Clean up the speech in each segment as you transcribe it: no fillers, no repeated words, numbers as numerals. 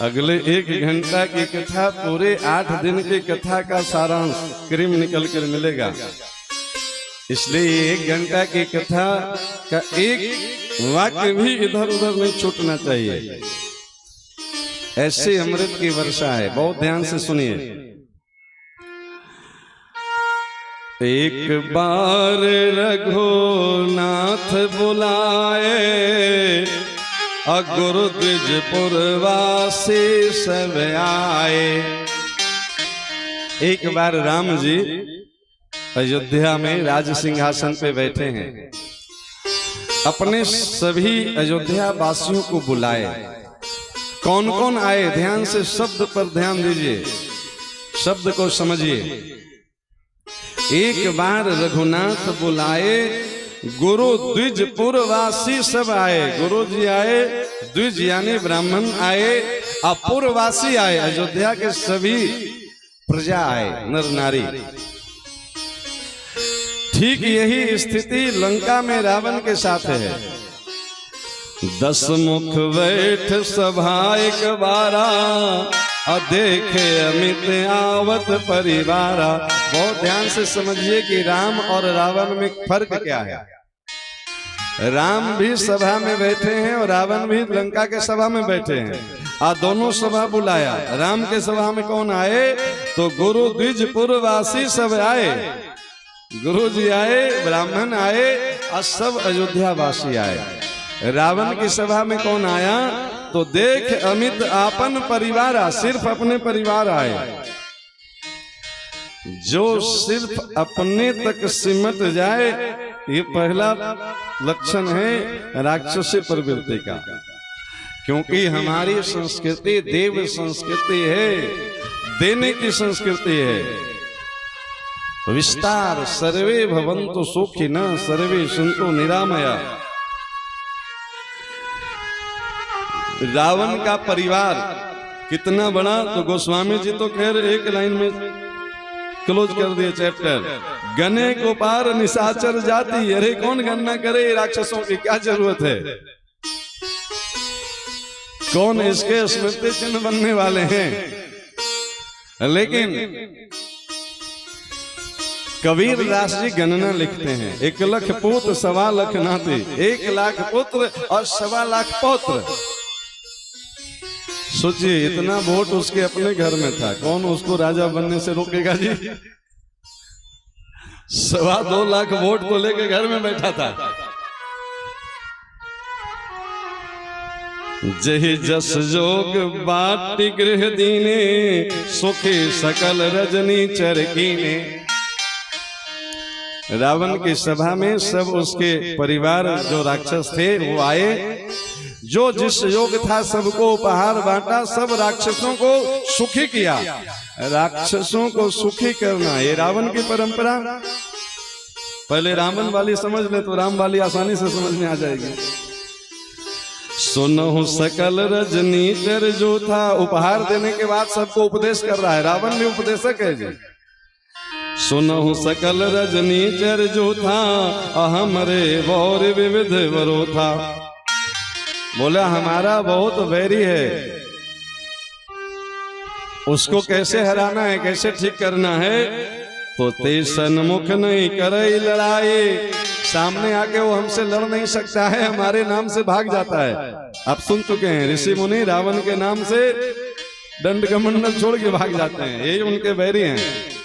अगले 1 घंटा की कथा पूरे 8 दिन की कथा का सारांश क्रीम निकल कर मिलेगा। इसलिए 1 घंटा की कथा का एक वाक्य भी इधर उधर नहीं छूटना चाहिए। ऐसे अमृत की वर्षा है, बहुत ध्यान से सुनिए। एक बार रघुनाथ बुलाए, गुरु द्विजपुर वासी सब आए। एक बार राम जी अयोध्या में राज सिंहासन पे बैठे हैं, अपने सभी अयोध्या वासियों को बुलाए। कौन कौन आए, ध्यान से शब्द पर ध्यान दीजिए, शब्द को समझिए। एक बार रघुनाथ बुलाए, गुरु द्विजपुर वासी सब आए। गुरु जी आए, द्विज यानी ब्राह्मण आए, अपुरवासी आए, अयोध्या के सभी प्रजा आए, नर नारी। ठीक यही स्थिति लंका में रावण के साथ है। 10 मुख बैठ सभा एक बारा, देखे अमित आवत परिवारा। बहुत ध्यान से समझिए कि राम और रावण में फर्क क्या है। राम भी सभा में बैठे हैं और रावण भी लंका के सभा में बैठे हैं। दोनों सभा बुलाया। राम के सभा में कौन आए, तो गुरु द्विजपुर वासी सब आए। गुरु जी आए, ब्राह्मण आए और सब अयोध्या वासी आए। रावण की सभा में कौन आया, तो देख अमित आपन परिवार, सिर्फ अपने परिवार आए। जो सिर्फ अपने तक सिमट जाए, ये पहला लक्षण है राक्षसी प्रवृत्ति का। क्योंकि हमारी संस्कृति देव संस्कृति है, देने की संस्कृति है। विस्तार सर्वे भवन्तु सुखिनः सर्वे सन्तु निरामया। रावण का परिवार कितना बड़ा, तो गोस्वामी जी तो खैर एक लाइन में क्लोज कर दिए चैप्टर। गने को पार निशाचर जाति, अरे कौन गणना करे राक्षसों की, क्या जरूरत है। कौन इसके स्मृति चिन्ह बनने वाले हैं। लेकिन कबीर दास जी गणना लिखते हैं, 1 लाख पुत्र 1.25 लाख नाती, 1 लाख पुत्र और 1.25 लाख पौत्र। सोचिए, इतना वोट उसके अपने घर में था, कौन उसको राजा बनने से रोकेगा जी। 2.25 लाख वोट को लेके घर में बैठा था। जहि जस जोग बाटी गृह दीने, सुखी सकल रजनी चर कीने। रावण की सभा में सब उसके परिवार जो राक्षस थे वो आए। जो जिस योग था सबको उपहार बांटा, सब राक्षसों को सुखी किया। राक्षसों को सुखी करना ये रावण की परंपरा। पहले रावण वाली समझ ले तो राम वाली आसानी से समझ में आ जाएगी। सुनहु सकल रजनी चर जो था, उपहार देने के बाद सबको उपदेश कर रहा है। रावण भी उपदेशक है जी। सुनहु सकल रजनी चर जो था, अहमरे वौर विविध वरो था। बोला हमारा बहुत वैरी है, उसको कैसे हराना है, कैसे ठीक करना है। तो ते सन्मुख नहीं करे लड़ाई, सामने आके वो हमसे लड़ नहीं सकता है, हमारे नाम से भाग जाता है। आप सुन चुके हैं ऋषि मुनि रावण के नाम से दंड कमंडल छोड़ के भाग जाते हैं, यही उनके बैरी हैं।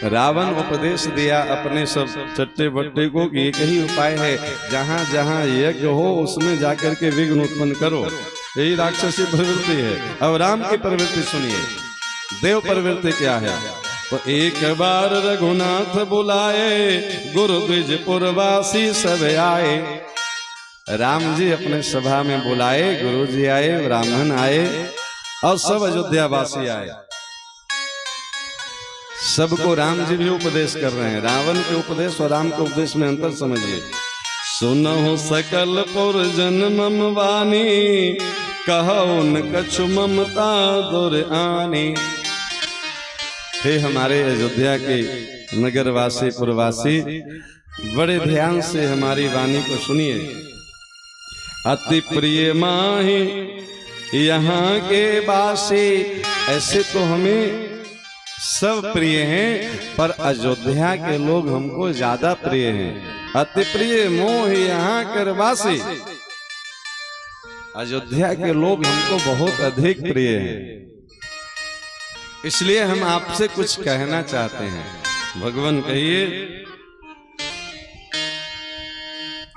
रावण उपदेश दिया अपने सब चट्टे बट्टे को कि एक ही उपाय है, जहां जहां यज्ञ हो उसमें जाकर के विघ्न उत्पन्न करो। यही राक्षसी प्रवृत्ति है। अब राम की प्रवृत्ति सुनिए, देव प्रवृत्ति क्या है। तो एक बार रघुनाथ बुलाए, गुरु द्विजपुर वासी सब आए। राम जी अपने सभा में बुलाए, गुरु जी आए, ब्राह्मण आए और सब अयोध्या वासी आए। सबको राम जी भी उपदेश कर रहे हैं। रावण के उपदेश और राम के उपदेश में अंतर समझिए। सुनहु सकल पुर जन मम वाणी, कहो न कछु ममता दुर आनी। हे हमारे अयोध्या के नगरवासी पुरवासी, बड़े ध्यान से हमारी वाणी को सुनिए। अति प्रिय माही यहाँ के वासी। ऐसे तो हमें सब प्रिय हैं, पर अयोध्या के लोग हमको ज्यादा प्रिय हैं। अति प्रिय मोह यहाँ कर वासी। अयोध्या के लोग हमको बहुत अधिक प्रिय हैं, इसलिए हम आपसे कुछ कहना चाहते हैं। भगवान कहिए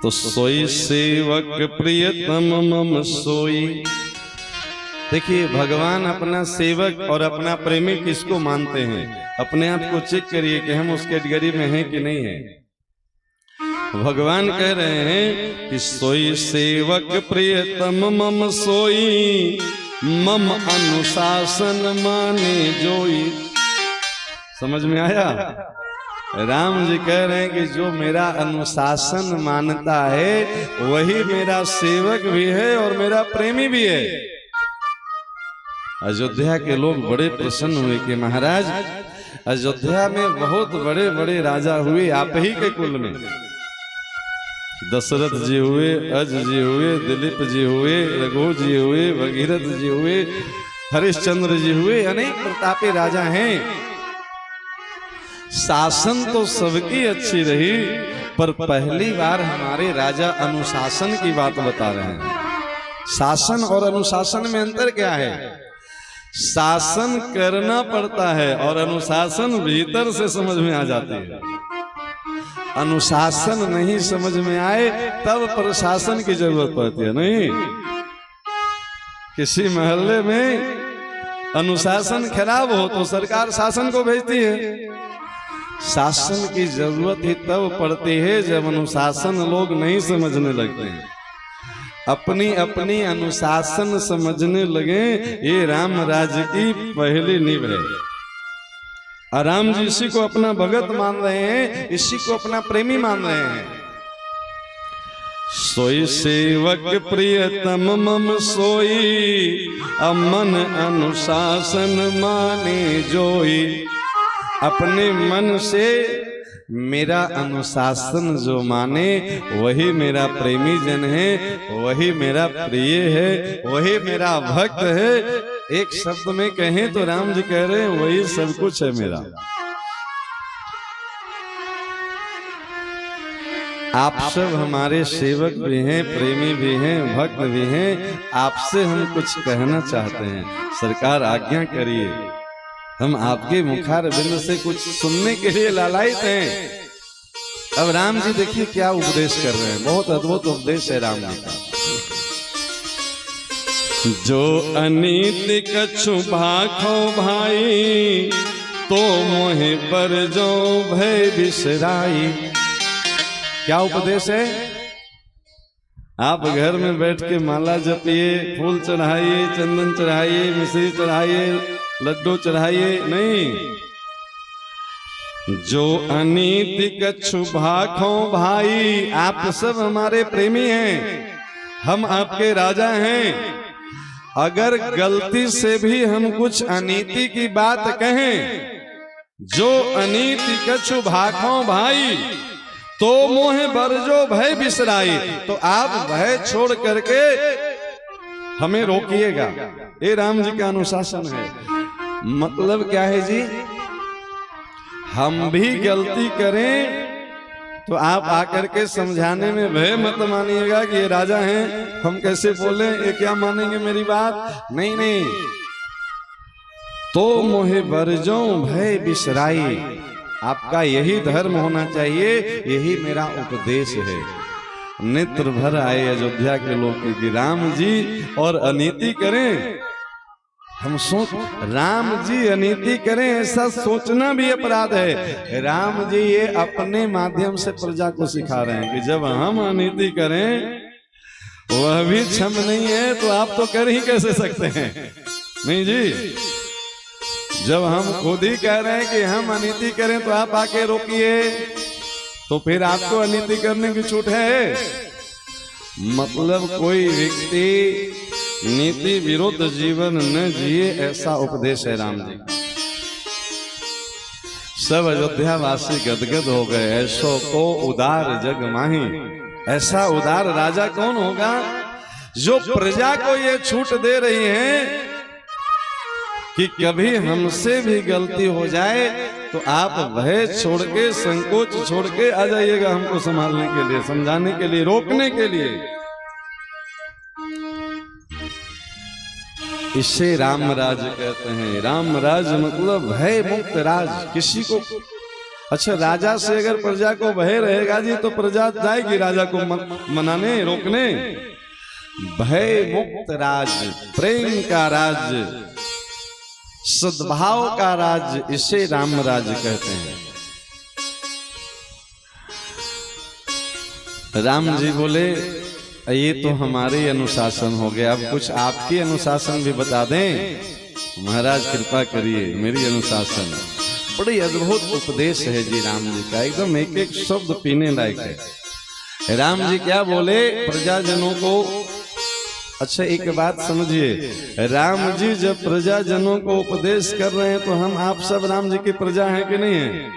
तो सोई सेवक प्रियतम मम सोई। देखिए भगवान अपना सेवक और अपना प्रेमी किसको मानते हैं? अपने आप को चेक करिए कि हम उस कैटेगरी में हैं कि नहीं है। भगवान कह रहे हैं कि सोई सेवक प्रियतम मम सोई, मम अनुशासन माने जोई। समझ में आया? राम जी कह रहे हैं कि जो मेरा अनुशासन मानता है वही मेरा सेवक भी है और मेरा प्रेमी भी है। अयोध्या के लोग बड़े प्रसन्न हुए कि महाराज अयोध्या में बहुत बड़े बड़े राजा हुए आप ही के कुल में। दशरथ जी हुए, अज जी हुए, दिलीप जी हुए, रघु जी हुए, भगीरथ जी हुए, हरिश्चंद्र जी हुए, अनेक प्रतापी राजा हैं। शासन तो सबकी अच्छी रही, पर पहली बार हमारे राजा अनुशासन की बात बता रहे हैं। शासन और अनुशासन में अंतर क्या है? शासन करना पड़ता है और अनुशासन भीतर से समझ में आ जाती है। अनुशासन नहीं समझ में आए तब प्रशासन की जरूरत पड़ती है। नहीं, किसी मोहल्ले में अनुशासन खराब हो तो सरकार शासन को भेजती है। शासन की जरूरत ही तब पड़ती है जब अनुशासन लोग नहीं समझने लगते हैं, अपनी अपनी अनुशासन समझने लगे। ये राम राज्य की पहली नींव है। और राम जी इसी को अपना भगत मान रहे हैं, इसी को अपना प्रेमी मान रहे हैं। सोई सेवक प्रियतम मम सोई, अमन अनुशासन माने जोई। अपने मन से मेरा अनुशासन जो माने वही मेरा प्रेमी जन है, वही मेरा प्रिय है, वही मेरा भक्त है। एक शब्द में कहें तो राम जी कह रहे हैं वही सब कुछ है मेरा। आप सब हमारे सेवक भी हैं, प्रेमी भी हैं, भक्त भी हैं। आपसे हम कुछ कहना चाहते हैं, सरकार आज्ञा करिए। हम आपके मुखार बिंद से कुछ सुनने के लिए लालायित हैं। अब राम जी देखिए क्या उपदेश कर रहे हैं, बहुत अद्भुत उपदेश है राम जी का। जो अनीति कछु भाखो भाई, तो मोहे पर जो भय बिसराई। क्या उपदेश है? आप घर में बैठ के माला जपिए, फूल चढ़ाइए, चंदन चढ़ाइए, मिश्री चढ़ाइए, लड्डू चढ़ाइए, नहीं। जो अनीति कछु भाखो भाई, आप सब हमारे प्रेमी हैं, हम आपके राजा हैं। अगर गलती से भी हम कुछ अनीति की बात कहें, जो अनीति कछु भाखो भाई, तो मोहे बरजो भय बिसराई। तो आप भय छोड़ करके हमें रोकिएगा। ये राम जी का अनुशासन है। मतलब क्या है जी? हम भी गलती करें तो आप आकर के समझाने में भय मत मानिएगा कि ये राजा हैं, हम कैसे बोले, ये क्या मानेंगे मेरी बात। नहीं नहीं, तो मोहे बरजो भय बिसराई। आपका यही धर्म होना चाहिए, यही मेरा उपदेश है। नेत्र भर आए अयोध्या के लोग कि राम जी और अनीति करें। हम सोच राम जी अनीति करें ऐसा सोचना भी अपराध है। राम जी ये अपने माध्यम से प्रजा को सिखा रहे हैं कि जब हम अनीति करें वह भी क्षम नहीं है तो आप तो कर ही कैसे सकते हैं। नहीं जी, जब हम खुद ही कह रहे हैं कि हम अनीति करें तो आप आके रोकिए, तो फिर आपको अनीति करने की छूट है। मतलब कोई व्यक्ति नीति विरुद्ध जीवन न जिए, ऐसा उपदेश है राम जी। सब अयोध्या वासी गदगद हो गए। ऐसो को उदार जग माही। ऐसा उदार राजा कौन होगा जो प्रजा को ये छूट दे रही हैं कि कभी हमसे भी गलती हो जाए तो आप भय छोड़ के, संकोच छोड़ के आ जाइएगा हमको संभालने के लिए, समझाने के लिए, रोकने के लिए। इसे रामराज कहते हैं। रामराज मतलब भय मुक्त राज। किसी को, अच्छा राजा से अगर प्रजा को भय रहेगा जी तो प्रजा जाएगी राजा को मनाने, रोकने। भय मुक्त राज, प्रेम का राज, सद्भाव का राज, इसे रामराज कहते हैं। राम जी बोले ये तो हमारे अनुशासन हो गया, अब कुछ आपके अनुशासन भी बता दें। महाराज कृपा करिए, मेरी अनुशासन। बड़ी अद्भुत उपदेश है जी राम जी का, एकदम एक एक शब्द पीने लायक है। राम जी क्या बोले प्रजाजनों को? अच्छा एक बात समझिए, राम जी जब प्रजाजनों को उपदेश कर रहे हैं तो हम आप सब राम जी की प्रजा हैं कि नहीं है?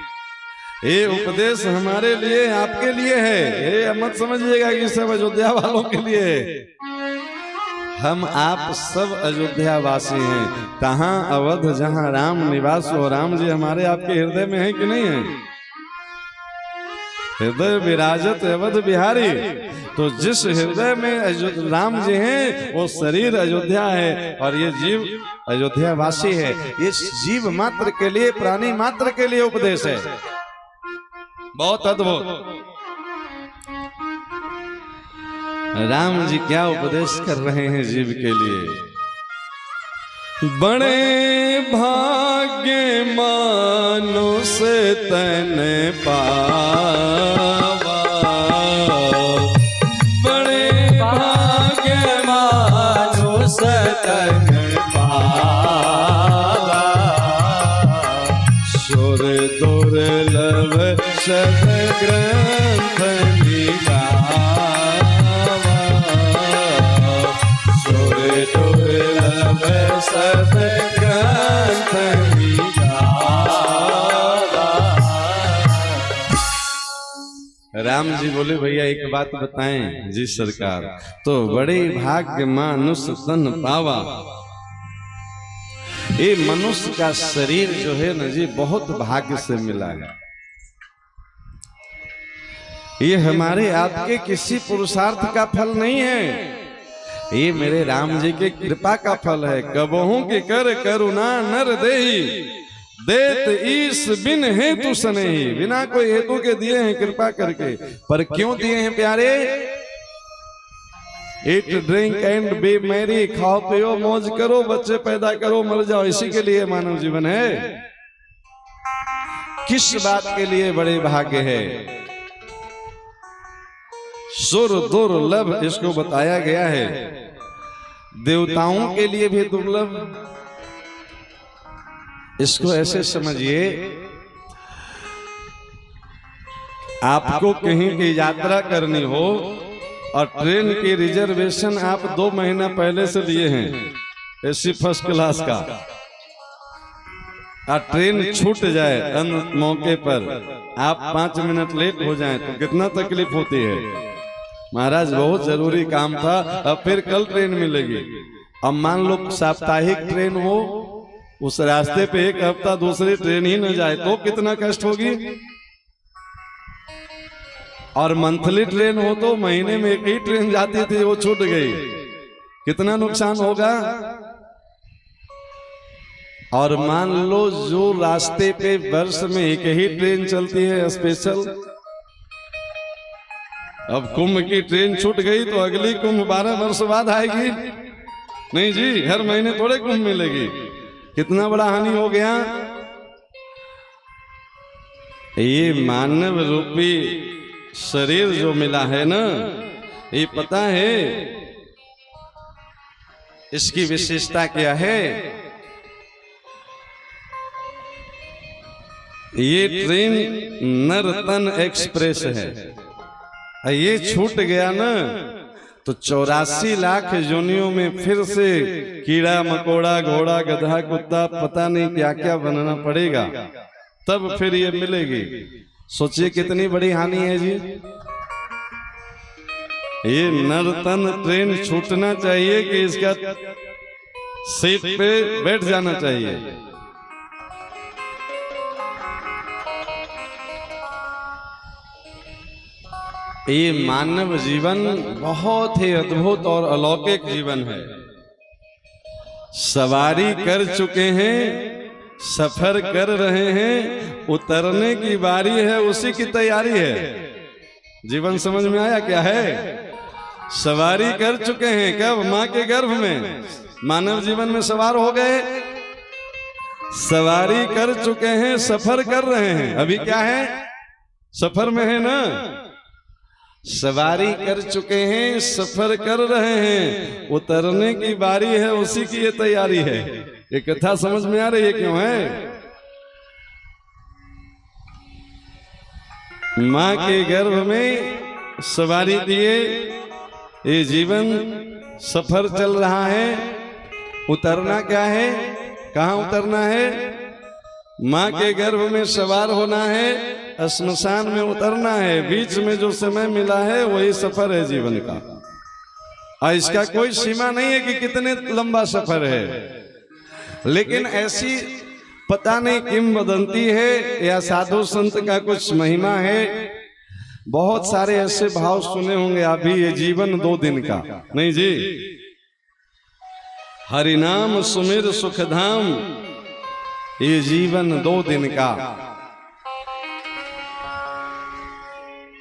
ये उपदेश हमारे लिए, आपके लिए है। ये मत समझिएगा कि सब अयोध्या वालों के लिए है। हम आप सब अयोध्या वासी हैं। कहाँ अवध जहाँ राम निवास हो। राम जी हमारे आपके हृदय में है कि नहीं है? हृदय विराजत अवध बिहारी। तो जिस हृदय में राम जी हैं वो शरीर अयोध्या है और ये जीव अयोध्या वासी है। ये जीव मात्र के लिए, प्राणी मात्र के लिए उपदेश है। बहुत अद्भुत। राम जी क्या उपदेश कर रहे हैं जीव के लिए? बड़े भाग्य मानुष तन पावा, बड़े भाग्य मानुष तन पावा, सुर दुर्लभ सद ग्रंथ निगावा, सुर दुर्लभ सद ग्रंथ निगावा। राम जी बोले भैया एक बात बताएं। जी सरकार। तो बड़े भाग्य मानुष तन पावा। ये मनुष्य का शरीर जो है ना जी बहुत भाग्य से मिला है। ये हमारे आपके किसी पुरुषार्थ का फल नहीं है, ये मेरे राम जी के कृपा का फल है। कबहू की कर करुणा नर देही, देत ईस बिन हेतु सनेही। बिना कोई हेतु के दिए हैं कृपा करके। पर क्यों दिए हैं प्यारे? Eat drink and B Mary, खाओ पियो मौज करो, बच्चे पैदा करो मर जाओ, इसी के लिए मानव जीवन है। किस बात के लिए बड़े भाग्य है? सुर दुर्लभ इसको बताया गया है। देवताओं के लिए भी दुर्लभ। इसको ऐसे समझिए, आपको कहीं की यात्रा करनी हो और ट्रेन की रिजर्वेशन आप 2 महीना पहले से लिए हैं, एसी फर्स्ट क्लास का, और ट्रेन छूट जाए मौके पर, आप 5 मिनट लेट हो जाएं तो कितना तकलीफ होती है। महाराज बहुत जरूरी काम था, अब फिर कल ट्रेन मिलेगी। अब मान लो साप्ताहिक ट्रेन हो, उस रास्ते पे एक हफ्ता दूसरी ट्रेन ही न जाए तो कितना कष्ट होगी। और मंथली ट्रेन हो तो महीने में एक ही ट्रेन जाती थी, वो छूट गई, कितना नुकसान होगा। और मान लो जो रास्ते पे वर्ष में एक ही ट्रेन चलती है स्पेशल, अब कुंभ की ट्रेन छूट गई तो अगली कुंभ 12 वर्ष बाद आएगी। नहीं जी, हर महीने थोड़े कुंभ मिलेगी। कितना बड़ा हानि हो गया। ये मानव रूपी शरीर जो मिला है ना, ये पता है इसकी विशेषता क्या है? ये ट्रेन नर्तन एक्सप्रेस है। ये छूट गया ना तो 84 लाख योनियों में फिर से कीड़ा मकोड़ा घोड़ा गधा कुत्ता पता नहीं क्या क्या बनना पड़ेगा, तब फिर ये मिलेगी। सोचिए कितनी बड़ी हानि है जी। ये नर्तन ट्रेन छूटना चाहिए कि इसका सीट पे बैठ जाना चाहिए। ये मानव जीवन बहुत ही अद्भुत और अलौकिक जीवन है। सवारी कर चुके हैं, सफर कर रहे हैं, उतरने की बारी है, उसी की तैयारी है। जीवन समझ में आया क्या है? सवारी कर चुके हैं, कब? मां के गर्भ में मानव जीवन में सवार हो गए, सवारी कर चुके हैं, सफर कर रहे हैं। अभी क्या है? सफर में है ना। सवारी कर चुके हैं, सफर कर रहे हैं, उतरने की बारी है, उसी की ये तैयारी है। ये कथा समझ में आ रही है क्यों है? मां के गर्भ में सवारी दिए, ये जीवन सफर चल रहा है। उतरना क्या है? कहाँ उतरना है? मां के गर्भ में सवार होना है, श्मशान में उतरना है। बीच में जो समय मिला है वही सफर है जीवन का। और इसका कोई सीमा नहीं है कि कितने लंबा सफर है। लेकिन ऐसी पता नहीं किंवदंती है या साधु संत का कुछ महिमा है। बहुत सारे ऐसे भाव सुने होंगे आप भी, ये जीवन 2 दिन का नहीं जी। हरिनाम सुमिर सुखधाम, ये जीवन 2 दिन का।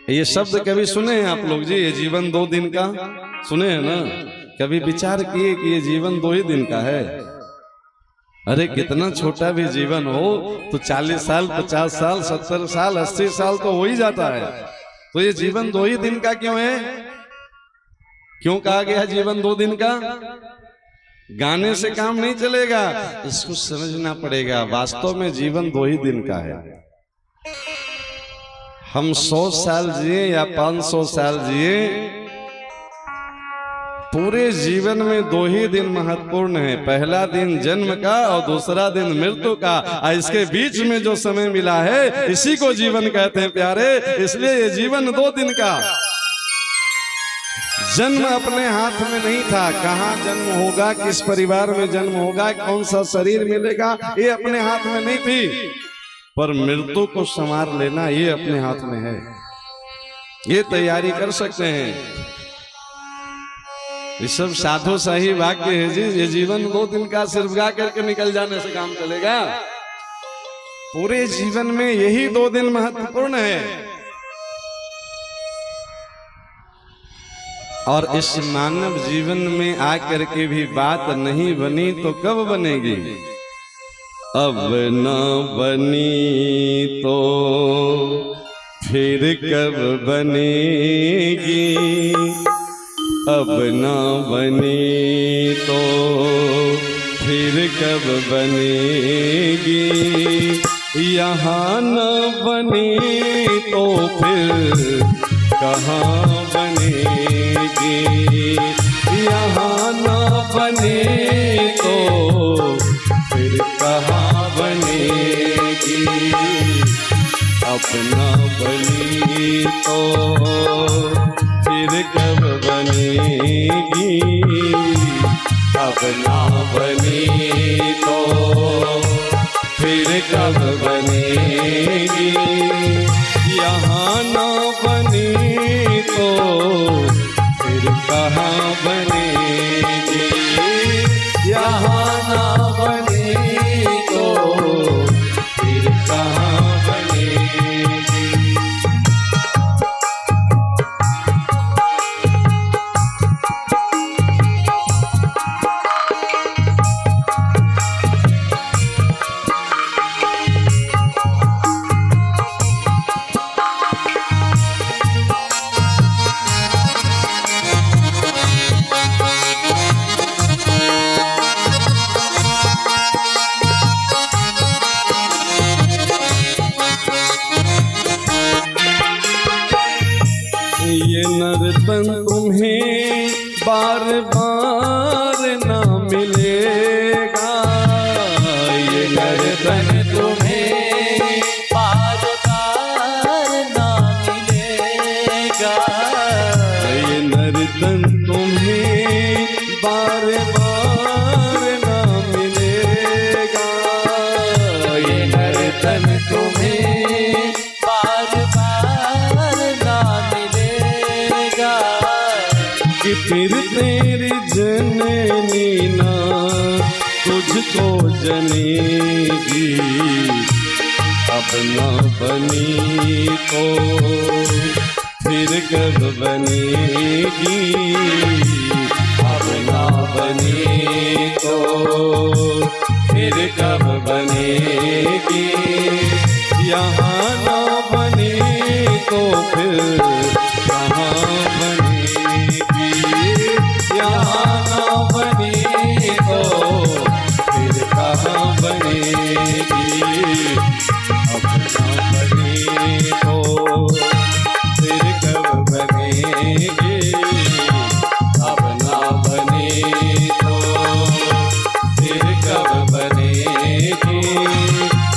ये शब्द कभी सुने हैं आप लोग जी? ये जीवन 2 दिन का सुने हैं ना? कभी विचार किए कि ये जीवन 2 ही दिन का है? अरे कितना छोटा भी जीवन हो तो 40 साल, 50 साल, 70 साल, 80 साल तो हो ही जाता है। तो ये जीवन 2 ही दिन का क्यों है? क्यों कहा गया जीवन 2 दिन का? गाने से काम नहीं चलेगा, इसको समझना पड़ेगा। वास्तव में जीवन 2 ही दिन का है। हम 100 साल जिए या 500 साल जिए, पूरे जीवन में 2 ही दिन महत्वपूर्ण है। पहला दिन जन्म का और दूसरा दिन मृत्यु का। और इसके बीच में जो समय मिला है, इसी को जीवन कहते हैं प्यारे। इसलिए ये जीवन 2 दिन का। जन्म अपने हाथ में नहीं था। कहाँ जन्म होगा, किस परिवार में जन्म होगा, कौन सा शरीर मिलेगा, ये अपने हाथ में नहीं थी। पर मृत्यु को संवार लेना ये अपने हाथ में है। ये तैयारी कर सकते हैं। ये सब साधु शाही वाक्य है जी। ये जीवन 2 दिन का सिर्फ गा करके निकल जाने से काम चलेगा? पूरे जीवन में यही 2 दिन महत्वपूर्ण है। और इस मानव जीवन में आकर के भी बात नहीं बनी तो कब बनेगी? अब न बनी तो फिर कब बनेगी? अब न बनी तो फिर कब बनेगी? यहाँ न बनी तो फिर कहाँ बनेगी? यहाँ न बनी तो फिर कहाँ बनेगी? अब न बनी तो फिर कब बनेगी? अब न बनी तो फिर कब बनेगी? यहाँ न बनी तो फिर कहाँ बनेगी? यहाँ न बनी तो फिर कहाँ बनेगी? फिर तेरी जननी ना तुझको जनेगी, अब ना बनी तो फिर कब बनेगी, अब ना बनी तो फिर कब बनेगी, यहाँ ना बनी तो फिर कहाँ बनेगी, यहाँ ना बनी तो फिर कहाँ बनेगी, अब ना बनी तो फिर कब बनेगी, अब ना बनी तो फिर कब बनेगी,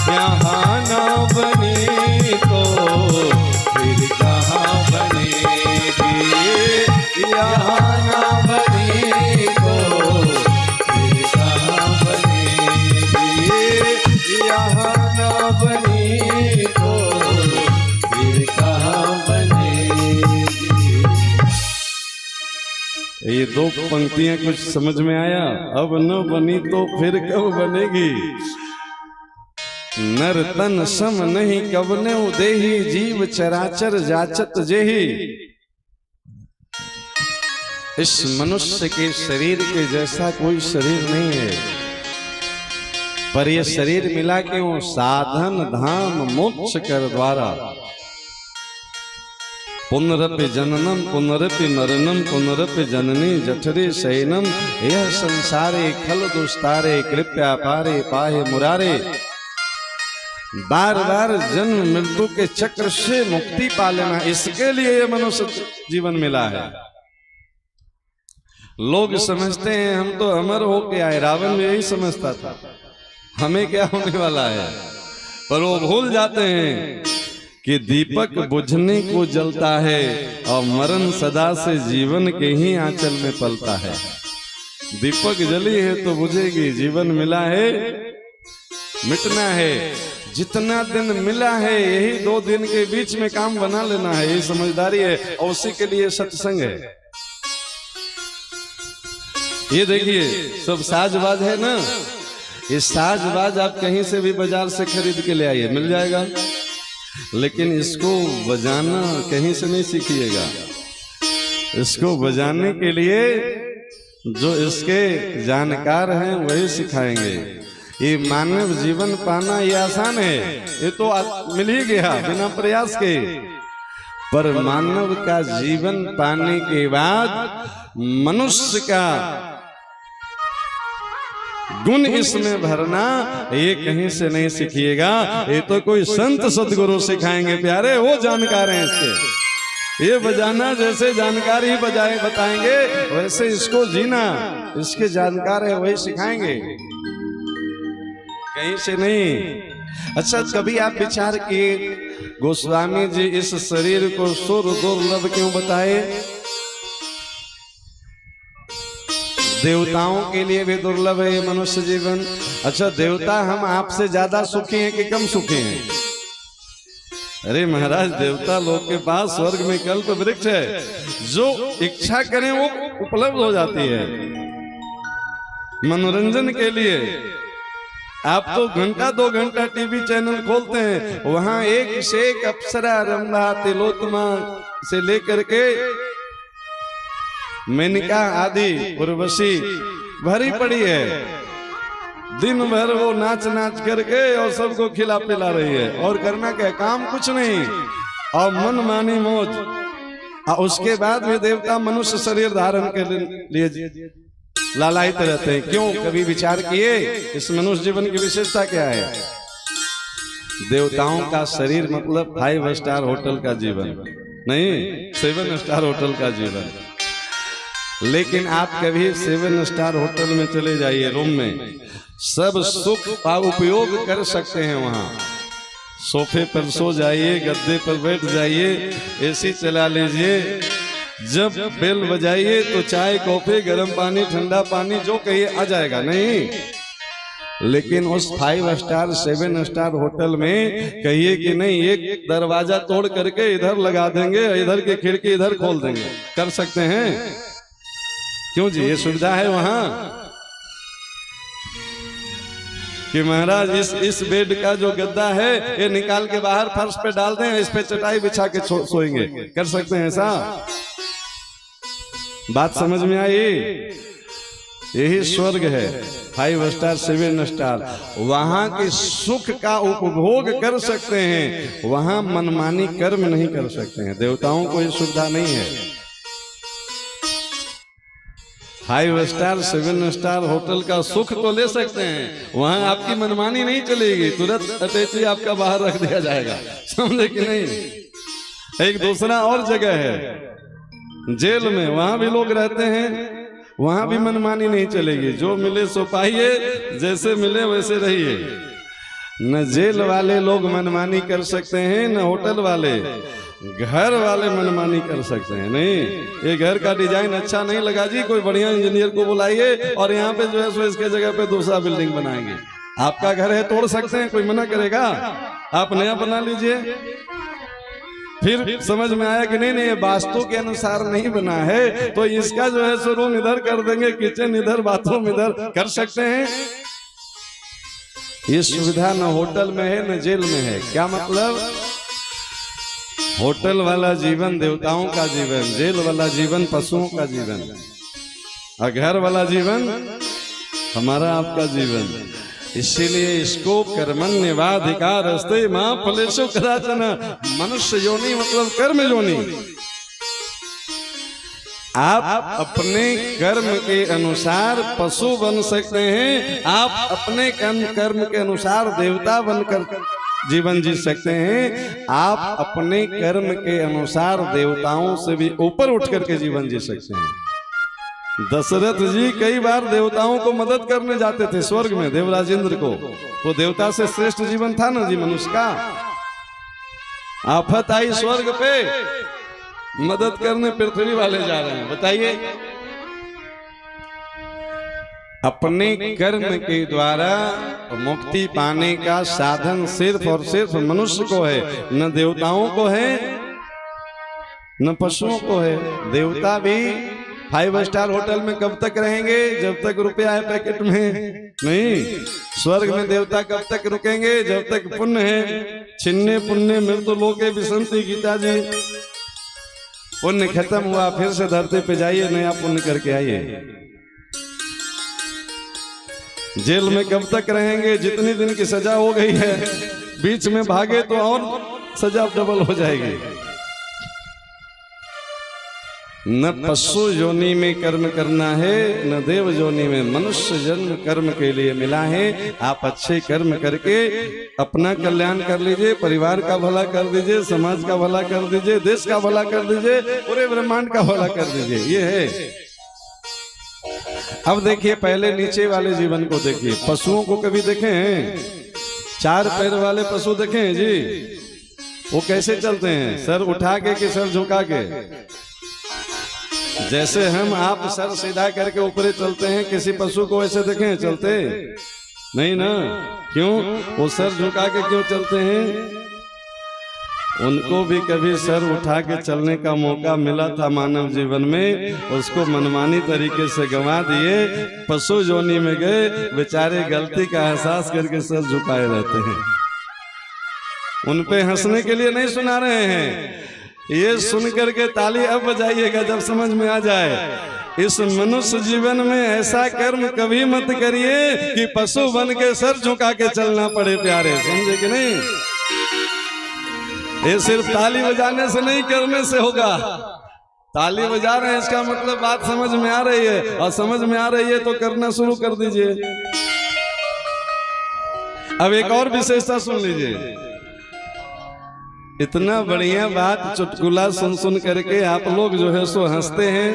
यहाँ ना बनी तो फिर कहाँ बनेगी, यहाँ ना बनी तो फिर कहाँ बनेगी, यहाँ ना बनी तो फिर कहाँ बनेगी। ये दो पंक्तियां कुछ समझ में आया? अब न बनी तो फिर कब बनेगी, नर तन सम नहीं कबने देही, जीव चराचर जाचत जेही। इस मनुष्य के शरीर के जैसा कोई शरीर नहीं है, पर यह शरीर मिला के वो साधन धाम मोक्ष कर द्वारा पुनरपि जननम पुनरपि मरणम पुनरपि जननी जठरे शयनम, यह संसारे खल दुस्तारे कृपया पारे पाहे मुरारे। बार बार जन्म मृत्यु के चक्र से मुक्ति पा लेना, इसके लिए यह मनुष्य जीवन मिला है। लोग समझते हैं हम तो अमर हो के आए, रावण भी यही समझता था हमें क्या होने वाला है, पर वो भूल जाते हैं कि दीपक बुझने को जलता है और मरण सदा से जीवन के ही आंचल में पलता है। दीपक जली है तो बुझेगी, जीवन मिला है मिटना है, जितना दिन मिला है यही 2 दिन के बीच में काम बना लेना है, यही समझदारी है, और उसी के लिए सत्संग है। ये देखिए सब साजबाज है ना, ये साजबाज आप कहीं से भी बाजार से खरीद के ले आइए, मिल जाएगा, लेकिन इसको बजाना कहीं से नहीं सीखिएगा। इसको बजाने के लिए जो इसके जानकार हैं वही सिखाएंगे। ये मानव जीवन पाना ये आसान है, ये तो मिल ही गया बिना प्रयास के, पर मानव का जीवन पाने के बाद मनुष्य का गुण इसमें भरना ये कहीं से नहीं सीखिएगा, ये तो कोई संत सदगुरु सिखाएंगे प्यारे, वो जानकार हैं इसके। ये बजाना जैसे जानकार ही बजाए बताएंगे, वैसे इसको जीना इसके जानकार है वही सिखाएंगे, कहीं से नहीं। अच्छा कभी आप विचार किए गोस्वामी जी इस शरीर को सुर दुर्लभ क्यों बताए? देवताओं के लिए भी दुर्लभ है ये मनुष्य जीवन। अच्छा देवता हम आपसे ज्यादा सुखी हैं कि कम सुखी हैं? अरे महाराज देवता लोग के पास स्वर्ग में कल्प वृक्ष है, जो इच्छा करें वो उपलब्ध हो जाती है। मनोरंजन के लिए आप तो घंटा 2 घंटा टीवी चैनल खोलते हैं, वहां एक से एक अप्सरा रंभा तिलोत्तमा से लेकर के मेनका आदि उर्वशी भरी पड़ी है, दिन भर वो नाच नाच करके और सबको खिला पिला रही है, और करना क्या काम कुछ नहीं, और मन मानी मौज। और उसके बाद भी देवता मनुष्य शरीर धारण के लिए लालायित रहते हैं। क्यों? कभी विचार किए इस मनुष्य जीवन की विशेषता क्या है? देवताओं का शरीर मतलब 5 स्टार होटल का जीवन नहीं, 7 स्टार होटल का जीवन। लेकिन आप कभी 7 स्टार होटल में चले जाइए, रूम में सब सुख का उपयोग कर सकते हैं। वहां सोफे पर सो जाइए, गद्दे पर बैठ जाइए, एसी चला लीजिए, जब बेल बजाइए तो चाय कॉफी गर्म पानी ठंडा पानी जो कहिए आ जाएगा। नहीं, लेकिन उस 5 स्टार 7 स्टार होटल में कहिए कि नहीं एक दरवाजा तोड़ करके इधर लगा देंगे, इधर की खिड़की इधर खोल देंगे, कर सकते हैं? क्यों जी, ये सुविधा है वहां कि महाराज इस बेड का जो गद्दा है ये निकाल के बाहर फर्श पे डाल दें, इस पे चटाई बिछा के सोएंगे, कर सकते हैं ऐसा? बात समझ में आई? यही स्वर्ग है, 5 स्टार 7 स्टार। वहां के सुख का उपभोग कर सकते हैं, वहां मनमानी कर्म नहीं कर सकते हैं। देवताओं को ये सुविधा नहीं है। 5 स्टार 7 स्टार होटल का सुख तो ले सकते हैं, वहां आपकी मनमानी नहीं चलेगी, तुरंत अटैची आपका बाहर रख दिया जाएगा, समझे कि नहीं? एक दूसरा और जगह है जेल में, वहां भी लोग रहते हैं, वहां भी मनमानी नहीं चलेगी, जो मिले सो पाइए, जैसे मिले वैसे रहिए। न जेल वाले लोग मनमानी कर सकते हैं, न होटल वाले। घर वाले मनमानी कर सकते हैं। नहीं, ये घर का डिजाइन अच्छा नहीं लगा जी, कोई बढ़िया इंजीनियर को बुलाइए और यहाँ पे जो है सो इसके जगह पे दूसरा बिल्डिंग बनाएंगे। आपका घर है, तोड़ सकते हैं, कोई मना करेगा? आप नया बना लीजिए। फिर समझ में आया कि नहीं नहीं ये वास्तु के अनुसार नहीं बना है, तो इसका जो है सो रूम इधर कर देंगे, किचन इधर, बाथरूम इधर, कर सकते हैं। ये सुविधा न होटल में है न जेल में है। क्या मतलब? होटल वाला जीवन देवताओं का जीवन, जेल वाला जीवन पशुओं का जीवन, और घर वाला जीवन हमारा आपका जीवन। इसीलिए इसको कर्मण्येवाधिकार अस्ते मां फलेषु कदाचन। मनुष्य योनि मतलब कर्म योनि। आप अपने कर्म के अनुसार पशु बन सकते हैं, आप अपने कर्म के अनुसार देवता बनकर जीवन जी सकते हैं, आप अपने कर्म के अनुसार देवताओं से भी ऊपर उठ करके जीवन जी सकते हैं। दशरथ जी कई बार देवताओं को मदद करने जाते थे स्वर्ग में, देवराज इंद्र को, तो देवता से श्रेष्ठ जीवन था ना जी मनुष्य का। आफत आई स्वर्ग पे, मदद करने पृथ्वी वाले जा रहे हैं, बताइए। अपने कर्म के द्वारा मुक्ति पाने का साधन सिर्फ और सिर्फ मनुष्य को है, न देवताओं को है न पशुओं को है। देवता भी 5 स्टार होटल में कब तक रहेंगे? जब तक रुपया है पैकेट में। नहीं, स्वर्ग में देवता कब तक रुकेंगे? जब तक पुण्य है। छिन्ने पुण्य मृत्यु लोके विसंति, गीता जी। पुण्य खत्म हुआ, फिर से धरती पे जाइए, नया पुण्य करके आइए। जेल में कब तक रहेंगे? जितनी दिन की सजा हो गई है, बीच में भागे तो और सजा डबल हो जाएगी। न पशु योनि में कर्म करना है, न देव योनि में। मनुष्य जन्म कर्म के लिए मिला है। आप अच्छे कर्म करके अपना कल्याण कर लीजिए, परिवार का भला कर दीजिए, समाज का भला कर दीजिए, देश का भला कर दीजिए, पूरे ब्रह्मांड का भला कर दीजिए। ये है। अब देखिए, पहले नीचे वाले जीवन को देखिए। पशुओं को कभी देखे हैं? 4 पैर वाले पशु देखे हैं जी? वो कैसे चलते हैं? सर उठा के कि सर झुका के? जैसे हम आप सर सीधा करके ऊपर चलते हैं, किसी पशु को ऐसे देखे हैं चलते? नहीं ना। क्यों? वो सर झुका के क्यों चलते हैं? उनको भी कभी सर उठा के चलने का मौका मिला था मानव जीवन में, उसको मनमानी तरीके से गंवा दिए, पशु योनि में गए, बेचारे गलती का एहसास करके सर झुकाए रहते हैं। उन पे हंसने के लिए नहीं सुना रहे हैं, ये सुन करके ताली अब बजाइएगा जब समझ में आ जाए। इस मनुष्य जीवन में ऐसा कर्म कभी मत करिए कि पशु बन के सर झुका के चलना पड़े प्यारे, समझे कि नहीं? ये सिर्फ ताली बजाने से नहीं, करने से होगा। ताली बजा रहे हैं इसका मतलब बात समझ में आ रही है, और समझ में आ रही है तो करना शुरू कर दीजिए। अब एक और विशेषता सुन लीजिए। इतना बढ़िया बात चुटकुला सुन सुन करके आप लोग जो है सो हंसते हैं।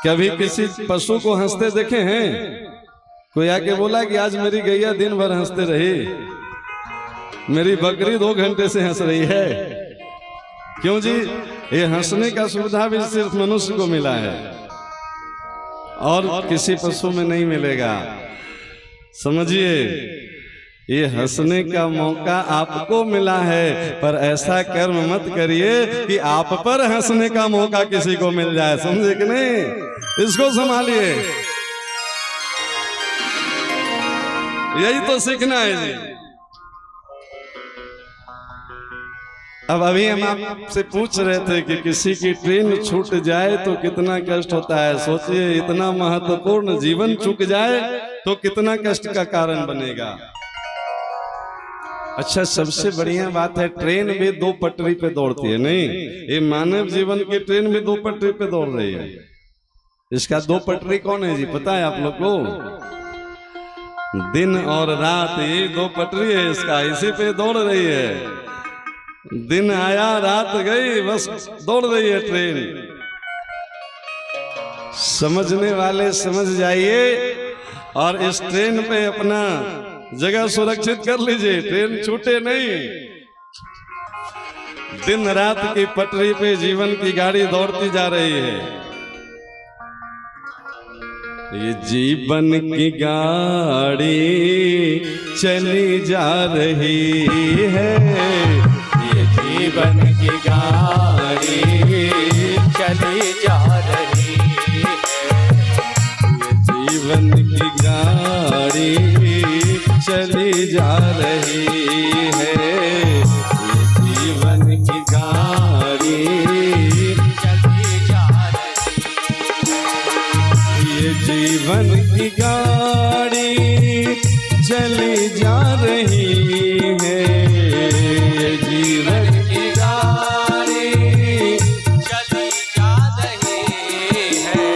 कभी किसी पशु को हंसते देखे हैं? कोई आके बोला कि आज मेरी गैया दिन भर हंसते रही, मेरी बकरी 2 घंटे से हंस रही है। क्यों जी? ये हंसने का सुविधा भी सिर्फ मनुष्य को मिला है और किसी पशु में नहीं मिलेगा। समझिए, ये हंसने का मौका आपको मिला है, पर ऐसा कर्म मत करिए कि आप पर हंसने का मौका किसी को मिल जाए। समझे कि नहीं? इसको संभालिए, यही तो सीखना है जी। अब अभी हम आपसे पूछ रहे थे कि किसी की ट्रेन छूट जाए तो कितना कष्ट होता है। सोचिए, इतना महत्वपूर्ण जीवन चूक जाए तो कितना कष्ट का कारण बनेगा। अच्छा, सबसे बढ़िया बात है, ट्रेन भी दो पटरी पे दौड़ती है। नहीं, ये मानव जीवन की ट्रेन भी दो पटरी पे दौड़ रही है। इसका दो पटरी कौन है जी, पता है आप लोग को? दिन और रात, ये दो पटरी है इसका, इसी पे दौड़ रही है। दिन आया रात गई, बस दौड़ रही है ट्रेन। समझने वाले समझ जाइए और इस ट्रेन पे अपना जगह सुरक्षित कर लीजिए, ट्रेन छूटे नहीं। दिन रात की पटरी पे जीवन की गाड़ी दौड़ती जा रही है। ये जीवन की गाड़ी चली जा रही है, ये जीवन की गाड़ी चली जा रही है, ये जीवन की गाड़ी चली जा रही है, ये जीवन की गाड़ी चली जा रही है, ये जीवन की गाड़ी चली जा रही है, ये जीवन की गाड़ी चली जा रही है,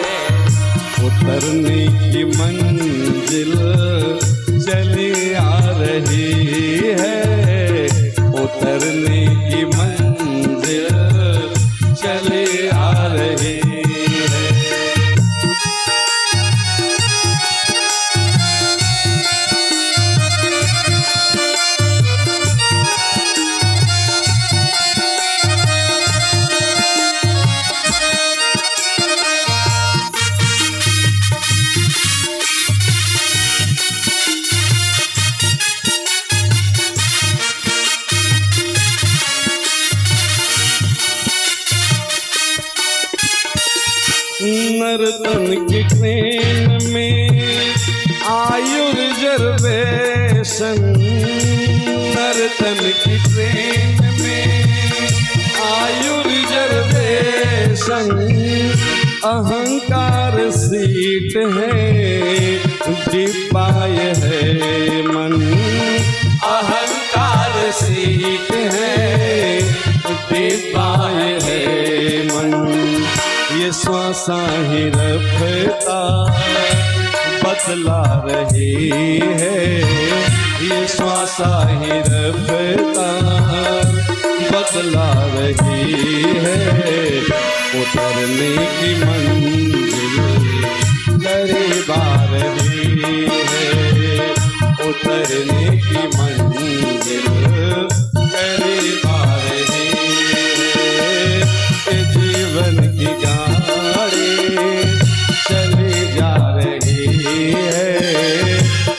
उतरने की मंजिल चली आ रही है, उतरने की मंजिल चली आ रही है। नर्तन की ट्रेन में आयु रिजर्वेशन, नर्तन की ट्रेन में आयु रिजर्वेशन, अहंकार सीट है डिब्बा है मन, अहंकार सीट है डिब्बा है मन। ये श्वासा ही रफ्तार बदला रही है, ये श्वासा ही रफ्तार बदला रही है, उतरने की मंजिल करीब आ रही है, उतरने की मंजिल करीब आ रही है। ये जीवन की गाड़ी चली जा रही है,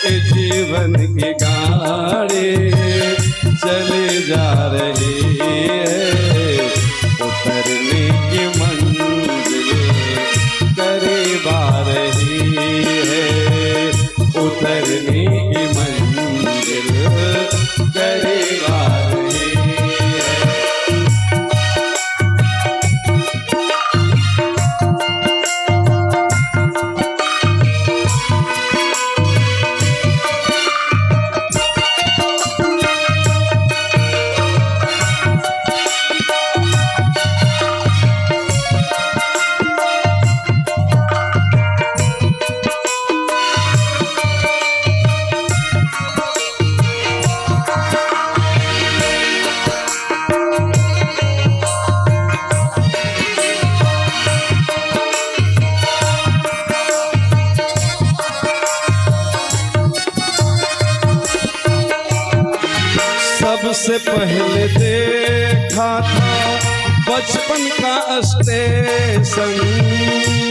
ये जीवन की गाड़ी चली जा रही है, उतरने की मंजिल करीब आ रही है, उतरने की मंजिल करीब आ रही है। सबसे पहले देखा था बचपन का स्टेशन,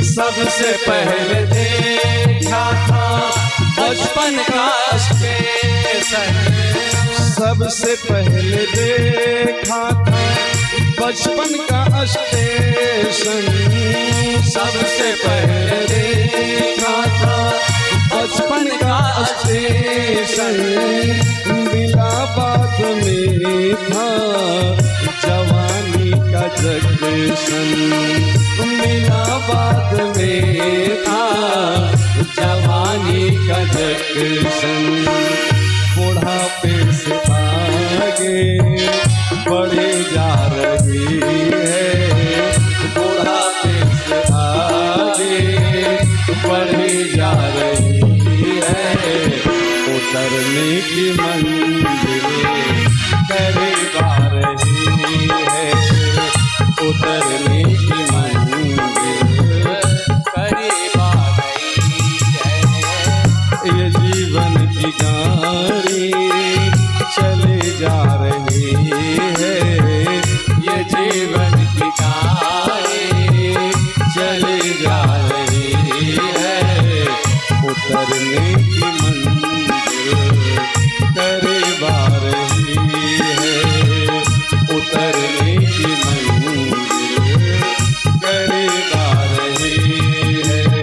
सबसे पहले देखा था बचपन का स्टेशन, सबसे पहले देखा था बचपन का स्टेशन। सबसे पहले देखा था बचपन का स्टेशन। मिला बाद में था जवानी का जंक्शन। मिला बाद में था जवानी का जंक्शन। बुढ़ापे से आगे बढ़े जा रही है। बुढ़ापे से आगे बढ़ी जा रही है। उतरने की मंजिल करीब आ रही है। उतरने की मंजिल करीब आ गई है। ये जीवन की गाड़ी चली जा रही है। ये जीवन की गाड़ी चली जा रही है। उतरने की मंजिल करीब आ रही है। उतरने की मंजिल करीब आ रही है।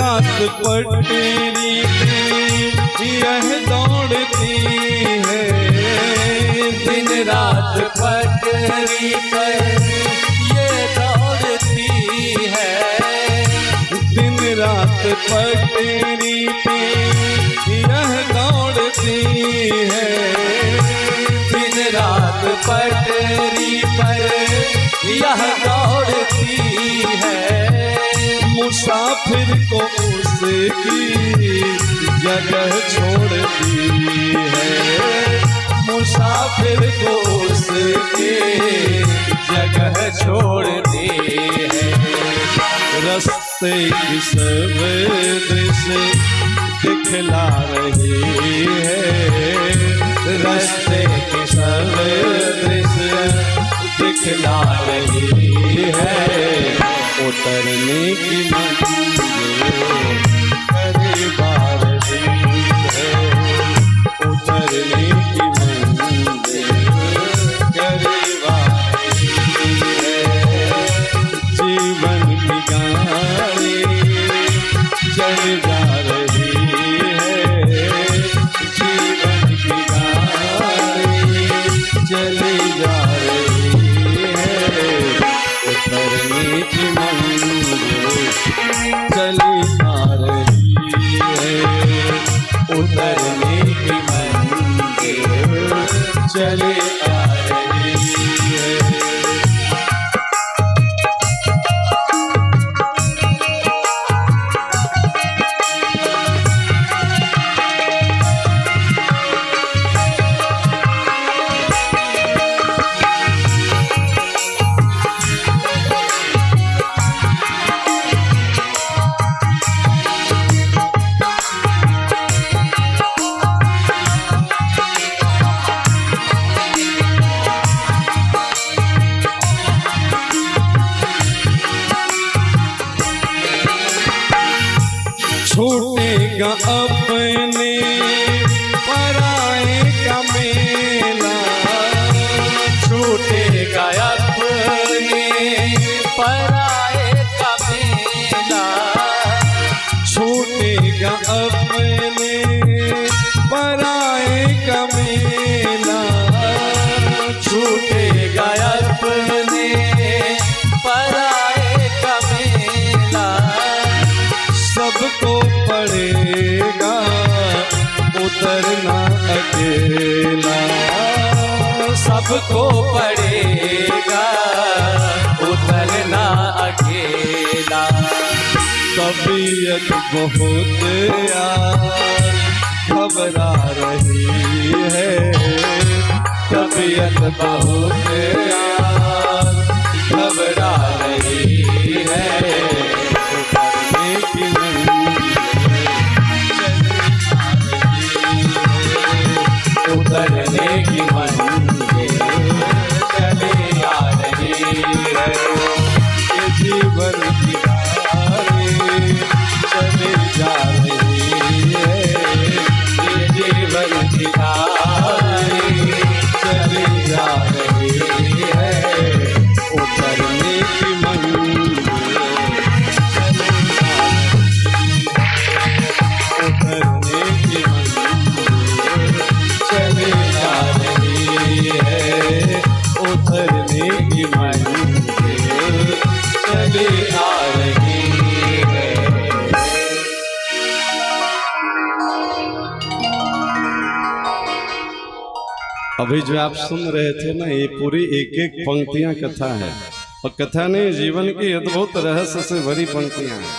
रात पटरी पे यह दौड़ती है। दिन रात पटरी पर ये दौड़ती है। दिन रात पटरी पे यह दौड़ती है। दिन रात पटरी पर यह दौड़ती है। मुसाफिर को उसकी जगह छोड़ती है। मुसाफिर को उसकी जगह छोड़ती है। रास्ते की सब दृश्य दिखला रही है। रास्ते की सब दृश्य दिखला रही है। उतरने की मंजिल करीब आ रही है। उतरने की मंजिल करीब आ रही है। जीवन की गाड़ी चल जा रही है। जीवन की गाड़ी चली जा रही है। उतरने की मंजिल चली आ रही है। उतरने की मंजिल चली आ रही है। सबको पड़ेगा उतरना अकेला। तबीयत बहुत यार घबरा रही है, तबीयत बहुत यार घबरा रही है। उतरने की मंजिल चली आ रही है। ये जीवन की राहें चली जा रही है, ये जीवन की राहें चली जा रही है। उतरने की मंजिल उतरने की चली जा रही है। उतरने की मंजिल चली आ रही है। अभी जो आप सुन रहे थे ना, ये पूरी एक एक पंक्तियां कथा है, और कथा नहीं, जीवन की अद्भुत रहस्य से भरी पंक्तियां हैं।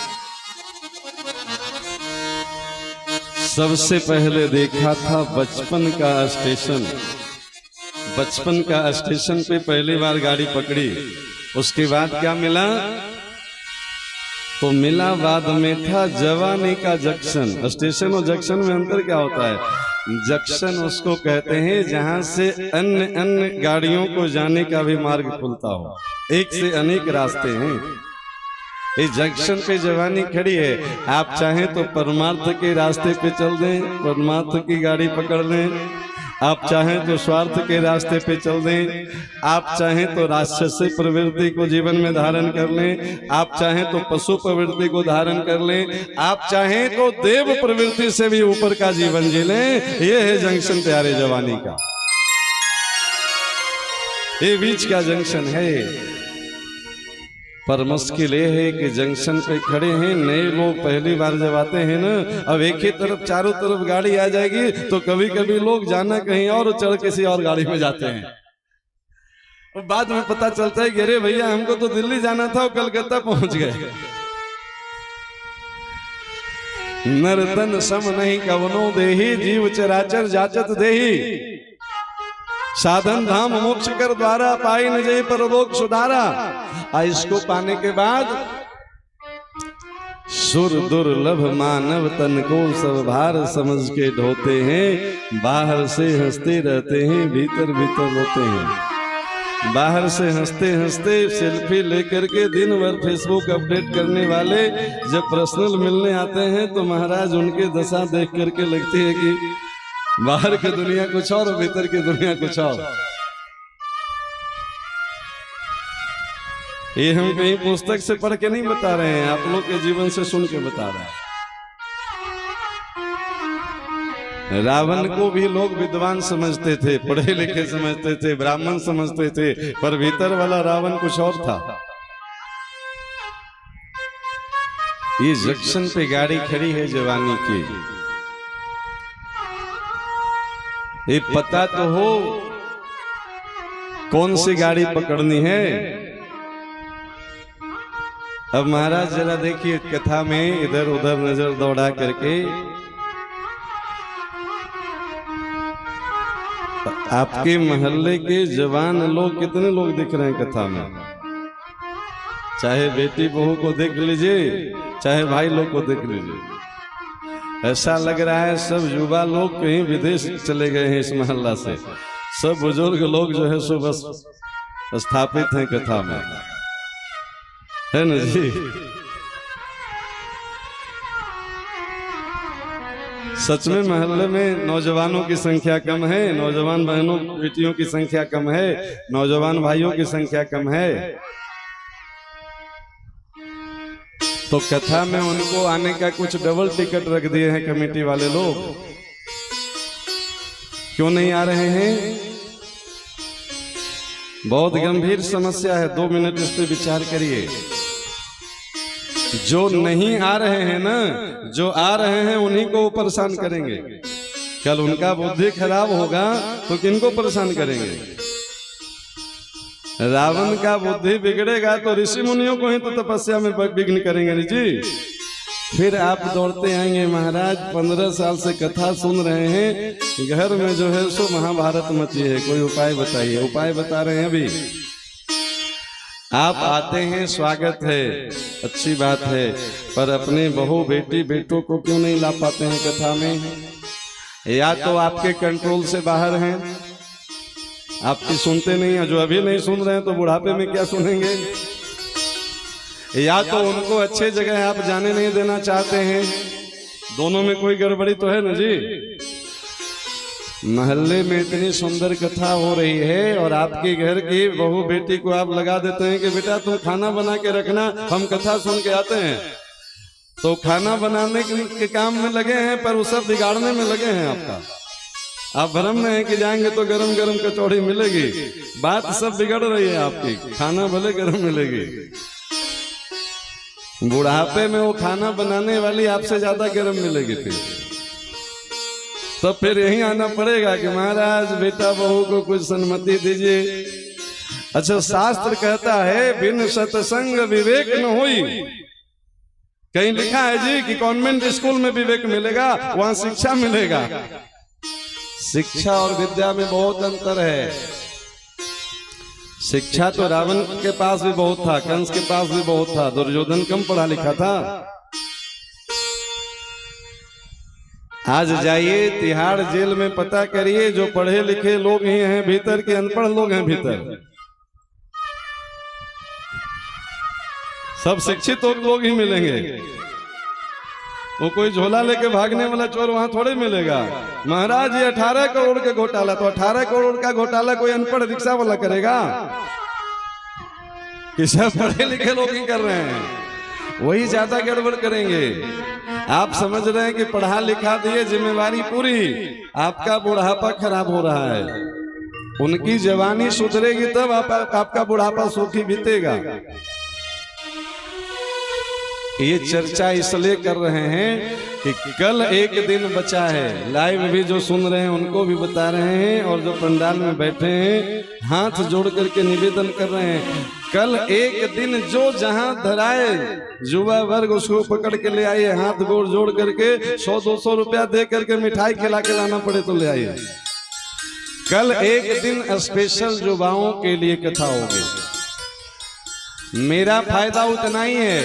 सबसे पहले देखा था बचपन का स्टेशन, बचपन का स्टेशन पे पहली बार गाड़ी पकड़ी, उसके बाद क्या मिला? तो मिला बाद में था जवानी का जंक्शन। स्टेशन और जंक्शन में अंतर क्या होता है? जंक्शन उसको कहते हैं जहां से अन्य अन्य गाड़ियों को जाने का भी मार्ग खुलता हो, एक से अनेक रास्ते हैं। इस जंक्शन पे जवानी खड़ी है, आप चाहें तो परमार्थ के रास्ते पे चल दें, परमार्थ की गाड़ी पकड़ लें, आप चाहें तो स्वार्थ के रास्ते पे चल दें, आप चाहें तो राक्षसी प्रवृत्ति को जीवन में धारण कर लें, आप चाहें तो पशु प्रवृत्ति को धारण कर लें, आप चाहें तो देव प्रवृत्ति से भी ऊपर का जीवन जी लें। ये है जंक्शन प्यारे जवानी का, ये बीच का जंक्शन है। पर मुश्किल ये है कि जंक्शन पे खड़े हैं नए लोग, पहली बार जब आते हैं ना, अब एक ही तरफ चारों तरफ गाड़ी आ जाएगी तो कभी कभी लोग जाना कहीं और चढ़ किसी और गाड़ी में जाते हैं, और बाद में पता चलता है कि अरे भैया हमको तो दिल्ली जाना था और कलकत्ता पहुंच गए। नर्तन सम नहीं कवनो देही, जीव चराचर जाचत देही, साधन धाम मोक्ष कर द्वारा, पाई न जय परलोक सुधारा। इसको पाने के बाद सुर दुर्लभ मानव तन को सब भार समझ के ढोते हैं, बाहर से हंसते रहते हैं भीतर भीतर रोते हैं। बाहर से हंसते हंसते सेल्फी लेकर के दिन भर फेसबुक अपडेट करने वाले जब पर्सनल मिलने आते हैं तो महाराज उनके दशा देख करके लगती है कि बाहर की दुनिया कुछ और, भीतर की दुनिया कुछ और। ये हम कहीं पुस्तक से पढ़ के नहीं बता रहे हैं, आप लोग के जीवन से सुन के बता रहे हैं। रावण को भी लोग विद्वान समझते थे, पढ़े लिखे समझते थे, ब्राह्मण समझते थे, पर भीतर वाला रावण कुछ और था। ये जंक्शन पे गाड़ी खड़ी है जवानी की, ये पता तो हो कौन सी गाड़ी पकड़नी है। अब महाराज जरा देखिए कथा में इधर उधर नजर दौड़ा करके आपके मोहल्ले के जवान लोग कितने लोग दिख रहे हैं कथा में? चाहे बेटी बहू को देख लीजिए, चाहे भाई लोग को देख लीजिए, ऐसा लग रहा है सब युवा लोग कहीं विदेश चले गए हैं इस मोहल्ला से। सब बुजुर्ग लोग जो है सो बस स्थापित हैं कथा में, है ना जी। सच में मोहल्ले में नौजवानों की संख्या कम है, नौजवान बहनों बेटियों की संख्या कम है, नौजवान भाइयों की संख्या कम है। तो कथा में उनको आने का कुछ डबल टिकट रख दिए हैं कमेटी वाले लोग। क्यों नहीं आ रहे हैं? बहुत गंभीर समस्या है, 2 मिनट इस पे विचार करिए। जो नहीं आ रहे हैं ना, जो आ रहे हैं उन्हीं को वो परेशान करेंगे। कल उनका बुद्धि खराब होगा तो किनको परेशान करेंगे? रावण का बुद्धि बिगड़ेगा तो ऋषि मुनियों को ही तो तपस्या में विघ्न करेंगे नहीं जी। फिर आप दौड़ते आएंगे महाराज 15 साल से कथा सुन रहे हैं, घर में जो है सो महाभारत मची है, कोई उपाय बताइए। उपाय बता रहे हैं अभी। आप आते हैं, स्वागत है, अच्छी बात है, पर अपने बहू बेटी बेटों को क्यों नहीं ला पाते हैं कथा में? या तो आपके कंट्रोल से बाहर हैं, आपकी सुनते नहीं है। जो अभी नहीं सुन रहे हैं तो बुढ़ापे में क्या सुनेंगे? या तो उनको अच्छे जगह आप जाने नहीं देना चाहते हैं। दोनों में कोई गड़बड़ी तो है ना जी। महल्ले में इतनी सुंदर कथा हो रही है और आपके घर की बहू बेटी को आप लगा देते हैं कि बेटा तुम खाना बना के रखना, हम कथा सुन के आते हैं। तो खाना बनाने के काम में लगे हैं पर वो सब बिगाड़ने में लगे हैं आपका। आप भ्रम में हैं कि जाएंगे तो गरम गरम कचौड़ी मिलेगी, बात सब बिगड़ रही है आपकी। खाना भले गरम मिलेगी, बुढ़ापे में वो खाना बनाने वाली आपसे ज्यादा गरम मिलेगी। फिर यही आना पड़ेगा कि महाराज बेटा बहू को कुछ सन्मति दीजिए। अच्छा, शास्त्र कहता है बिन सत्संग विवेक न होई। कहीं लिखा है जी कि कॉन्वेंट स्कूल में विवेक मिलेगा, वहां शिक्षा मिलेगा। शिक्षा और विद्या में बहुत अंतर है। शिक्षा तो रावण के पास भी बहुत था, कंस के पास भी बहुत था, दुर्योधन कम पढ़ा लिखा था। आज जाइए तिहाड़ जेल में, पता करिए जो पढ़े लिखे लोग ही हैं भीतर के अनपढ़ लोग हैं भीतर। सब शिक्षित लोग ही मिलेंगे। वो कोई झोला लेके भागने वाला चोर वहां थोड़े मिलेगा। महाराज ये 18 करोड़ का घोटाला, तो 18 करोड़ का घोटाला कोई अनपढ़ रिक्शा वाला करेगा? कि सब पढ़े लिखे लोग ही कर रहे हैं, वही ज्यादा गड़बड़ करेंगे। आप समझ रहे हैं कि पढ़ा लिखा दिए, जिम्मेवारी पूरी, आपका बुढ़ापा खराब हो रहा है। उनकी जवानी सुधरेगी तब आपका बुढ़ापा सुखी बीतेगा। ये चर्चा इसलिए कर रहे हैं कि कल एक दिन बचा है। लाइव भी जो सुन रहे हैं उनको भी बता रहे हैं, और जो पंडाल में बैठे हैं हाथ जोड़ करके निवेदन कर रहे हैं, कल एक दिन जो जहां धराए युवा वर्ग उसको पकड़ के ले आइए, हाथ गोड़ जोड़ करके 100-200 रुपया दे करके मिठाई खिला के लाना पड़े तो ले आइए। कल एक दिन स्पेशल युवाओं के लिए कथा होगी। मेरा फायदा उतना ही है,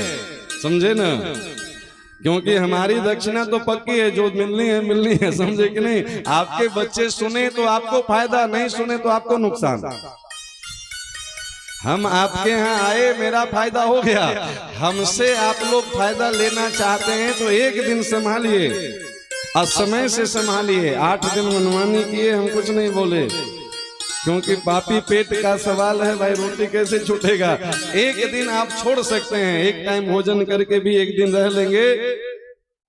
समझे ना, क्योंकि हमारी दक्षिणा तो पक्की है, जो मिलनी है, समझे कि नहीं? आपके बच्चे सुने तो आपको फायदा, नहीं सुने तो आपको नुकसान। हम आपके यहाँ आए, मेरा फायदा हो गया। हमसे आप लोग फायदा लेना चाहते हैं तो एक दिन संभालिए, असमय से संभालिए। 8 दिन मनमानी किए, हम कुछ नहीं बोले, क्योंकि पापी पेट का सवाल है भाई, रोटी कैसे छूटेगा। एक दिन आप छोड़ सकते हैं, एक टाइम भोजन करके भी एक दिन रह लेंगे,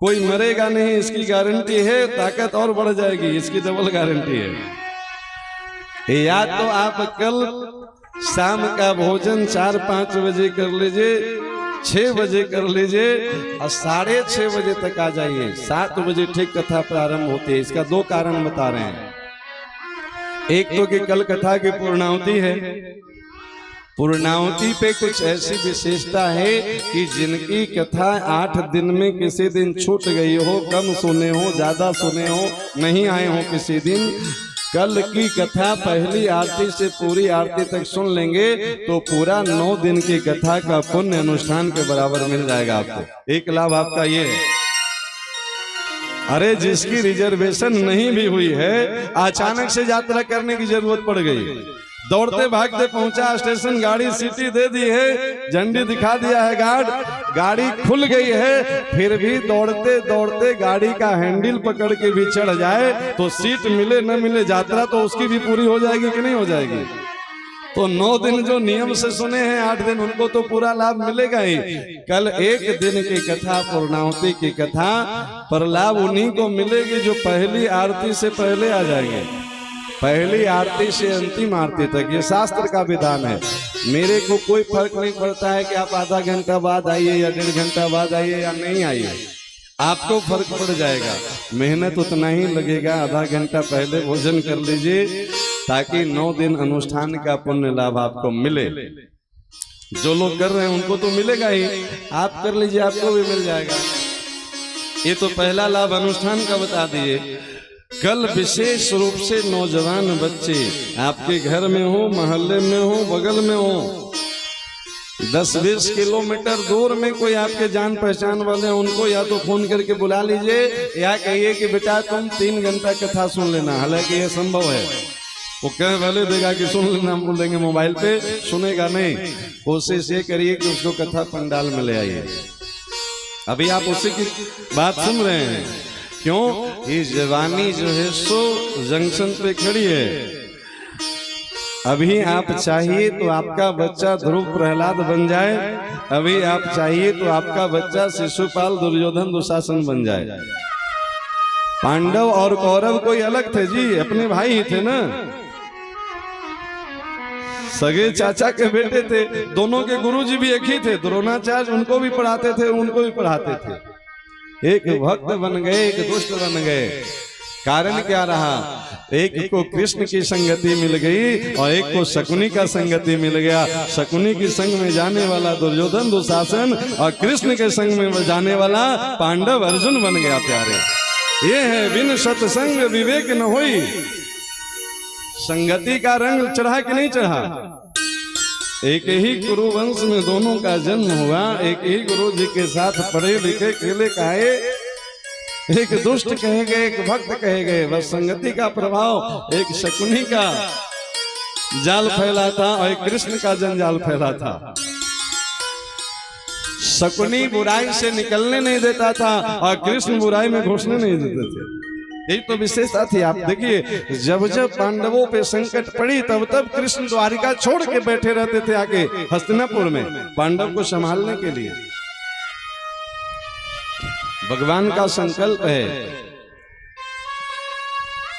कोई मरेगा नहीं, इसकी गारंटी है। ताकत और बढ़ जाएगी, इसकी डबल गारंटी है। या तो आप कल शाम का भोजन 4-5 बजे कर लीजिए, 6 बजे कर लीजिए, और 6:30 बजे तक आ जाइए। 7 बजे ठीक कथा प्रारंभ होती है। इसका 2 कारण बता रहे हैं। एक तो कि कल कथा की पूर्णाहुति है। पूर्णाहुति पे कुछ ऐसी विशेषता है कि जिनकी कथा 8 दिन में किसी दिन छूट गई हो, कम सुने हो, ज्यादा सुने हो, नहीं आए हो किसी दिन, कल की कथा पहली आरती से पूरी आरती तक सुन लेंगे तो पूरा 9 दिन की कथा का पुण्य अनुष्ठान के बराबर मिल जाएगा आपको। एक लाभ आपका ये है। अरे जिसकी रिजर्वेशन नहीं भी हुई है, अचानक से यात्रा करने की जरूरत पड़ गई, दौड़ते भागते पहुंचा स्टेशन, गाड़ी सीटी दे दी है, झंडी दिखा दिया है गार्ड, गाड़ी खुल गई है, फिर भी दौड़ते दौड़ते गाड़ी का हैंडल पकड़ के भी चढ़ जाए तो सीट मिले न मिले, यात्रा तो उसकी भी पूरी हो जाएगी कि नहीं हो जाएगी? तो 9 दिन जो नियम से सुने हैं, 8 दिन उनको तो पूरा लाभ मिलेगा ही। कल एक दिन की कथा, पूर्णाहुति की कथा, पर लाभ उन्हीं को मिलेगी जो पहली आरती से पहले आ जाएंगे। पहली आरती से अंतिम आरती तक ये शास्त्र का विधान है। मेरे को कोई फर्क नहीं पड़ता है कि आप आधा घंटा बाद आइए या 1.5 घंटा बाद आइए या नहीं आइए, आपको फर्क पड़ जाएगा। मेहनत उतना ही लगेगा। आधा घंटा पहले भोजन कर लीजिए, ताकि 9 दिन अनुष्ठान का पुण्य लाभ आपको मिले। जो लोग कर रहे हैं उनको तो मिलेगा ही, आप कर लीजिए आपको भी मिल जाएगा। ये तो पहला लाभ अनुष्ठान का बता दिए। कल विशेष रूप से नौजवान बच्चे आपके घर में हो, मोहल्ले में हो, बगल में हो, 10-20 किलोमीटर दूर में कोई आपके जान पहचान वाले हैं, उनको या तो फोन करके बुला लीजिए या कहिए कि बेटा तुम 3 घंटा कथा सुन लेना। हालांकि ये संभव है, वो कह भले देगा कि सुन लेना, हम बोल देंगे मोबाइल पे, सुनेगा नहीं। कोशिश ये करिए कि उसको कथा पंडाल में ले आइए। अभी आप उसी की बात सुन रहे हैं, क्यों? ये जवानी जो है सो जंक्शन पे खड़ी है। अभी आप चाहिए तो आपका बच्चा ध्रुव प्रहलाद बन जाए, अभी आप चाहिए तो आपका बच्चा शिशुपाल दुर्योधन दुशासन बन जाए। पांडव और कौरव कोई अलग थे जी, अपने भाई ही थे ना, सगे चाचा के बेटे थे। दोनों के गुरुजी भी एक ही थे, द्रोणाचार्य उनको भी पढ़ाते थे, उनको भी पढ़ाते थे। एक भक्त बन गए, एक दुष्ट बन गए। कारण क्या रहा? एक को कृष्ण की संगति मिल गई और एक को शकुनी का संगति मिल गया। शकुनी की संग में जाने वाला दुर्योधन दुशासन और कृष्ण के संग में जाने वाला पांडव अर्जुन बन गया। प्यारे, ये है बिन सत्संग विवेक न होई। संगति का रंग चढ़ा कि नहीं चढ़ा? एक ही गुरु वंश में दोनों का जन्म हुआ, एक ही गुरु जी के साथ पढ़े लिखे केले खाए, एक दुष्ट कहे गए, एक भक्त कहे गए। बस संगति का प्रभाव एक शकुनी का जाल फैला था और एक कृष्ण का जंजाल फैला था। शकुनी बुराई से निकलने नहीं देता था और कृष्ण बुराई में घुसने नहीं देते थे। यही तो विशेषता थी। आप देखिए, जब जब पांडवों पे संकट पड़ी तब तब कृष्ण द्वारिका छोड़ के बैठे रहते थे आके हस्तिनापुर में पांडव को संभालने के लिए। भगवान का संकल्प है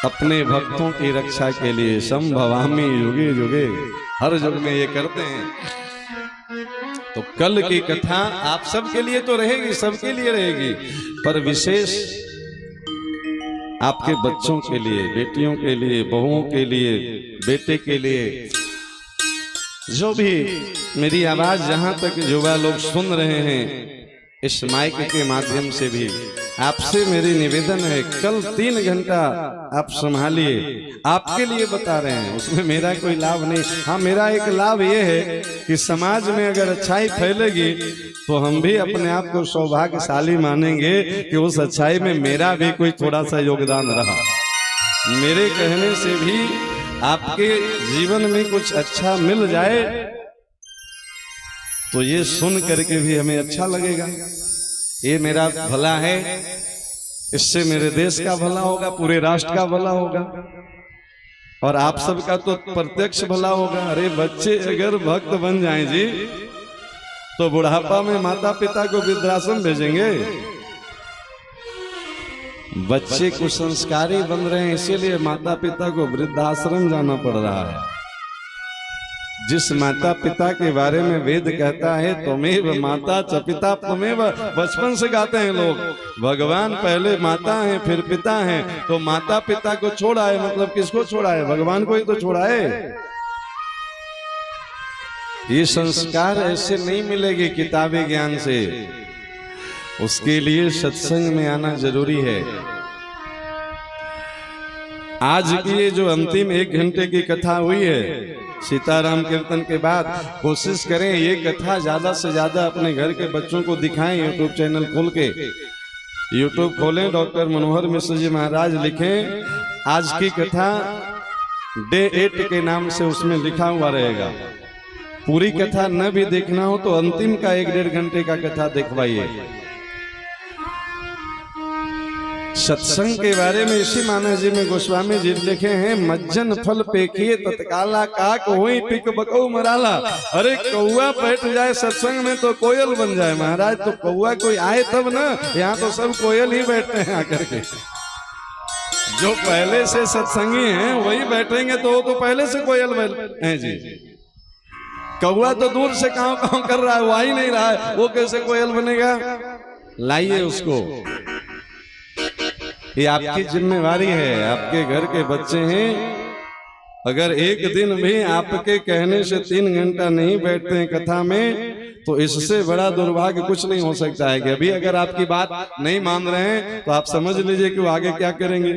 अपने भक्तों की रक्षा के लिए, संभवामि युगे युगे, हर युग में ये करते हैं। तो कल की कथा आप सबके लिए तो रहेगी, सबके लिए रहेगी, पर विशेष आपके बच्चों के लिए, बेटियों के लिए, बहुओं के लिए, बेटे के लिए, जो भी मेरी आवाज जहां तक युवा लोग सुन रहे हैं इस माइक के माध्यम से भी आपसे मेरी निवेदन है, कल 3 घंटा आप संभालिए। आपके लिए बता रहे हैं, उसमें मेरा कोई लाभ नहीं। हाँ, मेरा एक लाभ ये है कि समाज में अगर अच्छाई फैलेगी तो हम भी अपने आप को सौभाग्यशाली मानेंगे कि उस अच्छाई में मेरा भी कोई थोड़ा सा योगदान रहा। मेरे कहने से भी आपके जीवन में कुछ अच्छा मिल जाए तो ये सुन करके भी हमें अच्छा लगेगा। ये मेरा भला है, इससे मेरे देश का भला होगा, पूरे राष्ट्र का भला होगा और आप सबका तो प्रत्यक्ष भला होगा। अरे बच्चे अगर भक्त बन जाएं जी तो बुढ़ापा में माता पिता को वृद्धाश्रम भेजेंगे। बच्चे कुसंस्कारी बन रहे हैं, इसीलिए माता पिता को वृद्धाश्रम जाना पड़ रहा है। जिस माता पिता के बारे में वेद कहता है त्वमेव माता च पिता त्वमेव, बचपन से गाते हैं लोग, भगवान पहले माता है फिर पिता है। तो माता पिता को छोड़ा है, मतलब किसको छोड़ा है? भगवान को ही तो छोड़ा है। ये संस्कार ऐसे नहीं मिलेगी किताबी ज्ञान से, उसके लिए सत्संग में आना जरूरी है। आज की ये जो अंतिम 1 घंटे की कथा हुई है सीताराम कीर्तन के बाद, कोशिश करें ये कथा ज्यादा से ज्यादा अपने घर के बच्चों को दिखाएं। यूट्यूब चैनल खोल के, यूट्यूब खोलें, डॉक्टर मनोहर मिश्र जी महाराज लिखें आज की कथा डे 8 के नाम से, उसमें लिखा हुआ रहेगा। पूरी कथा न भी देखना हो तो अंतिम का 1-1.5 घंटे का कथा देखवाइए। सत्संग के बारे में इसी मानस जी में गोस्वामी जी लिखे हैं, मज्जन फल पेखिए तत्काला काक होई पिक बकऊ मराला। अरे कौआ बैठ जाए सत्संग में तो कोयल बन जाए महाराज। तो कौआ कोई आए तब ना, यहाँ तो सब कोयल ही बैठते हैं आकर के। जो पहले से सत्संगी हैं वही बैठेंगे तो वो तो पहले से कोयल हैं जी। कौआ तो दूर से काँव कर रहा है, वो आ ही नहीं रहा है, वो कैसे कोयल बनेगा? लाइए उसको। ये आपकी जिम्मेवारी है, आपके घर के बच्चे हैं अगर एक दिन भी आपके कहने से 3 घंटा नहीं बैठते हैं कथा में, तो इससे बड़ा दुर्भाग्य कुछ नहीं हो सकता है कि अभी अगर आपकी बात नहीं मान रहे हैं तो आप समझ लीजिए कि वो आगे क्या करेंगे।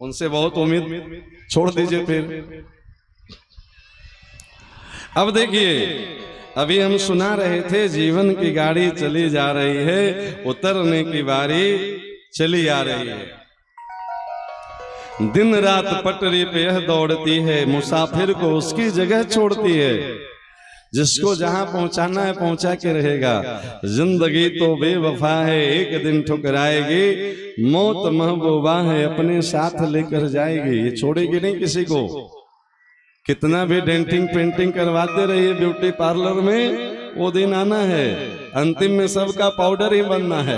उनसे बहुत उम्मीद छोड़ दीजिए फिर। अब देखिए, अभी हम सुना रहे थे जीवन की गाड़ी चली जा रही है, उतरने की बारी चली आ रही है। दिन रात पटरी पे यह दौड़ती है, मुसाफिर को उसकी जगह छोड़ती है। जिसको जहां पहुंचाना है पहुंचा के रहेगा। जिंदगी तो बेवफा है, एक दिन ठुकराएगी। मौत महबूबा है, अपने साथ लेकर जाएगी, ये छोड़ेगी नहीं किसी को। कितना भी डेंटिंग पेंटिंग करवाते रहिए ब्यूटी पार्लर में, वो दिन आना है। अंतिम में सबका पाउडर ही बनना है,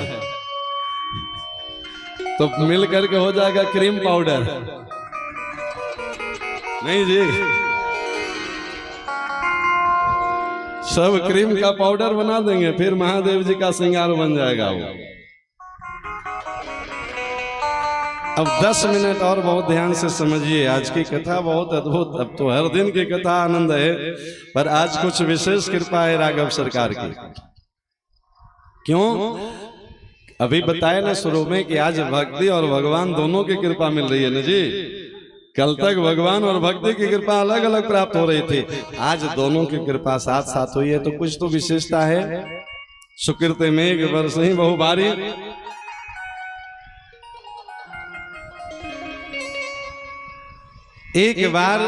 तो मिल करके हो जाएगा क्रीम पाउडर। नहीं जी, सब क्रीम का पाउडर बना देंगे, फिर महादेव जी का श्रृंगार बन जाएगा वो। अब 10 मिनट और बहुत ध्यान से समझिए। आज की कथा बहुत अद्भुत। अब तो हर दिन की कथा आनंद है, पर आज कुछ विशेष कृपा है राघव सरकार की। क्यों? अभी बताया ना शुरू में कि आज भक्ति और भगवान दोनों की कृपा मिल रही है ना जी। कल तक भगवान और भक्ति की कृपा अलग अलग प्राप्त हो रही थी, आज दोनों की कृपा साथ साथ हुई है, तो कुछ तो विशेषता है। सुकृत मेघ बरसहि बहु बारी, एक बार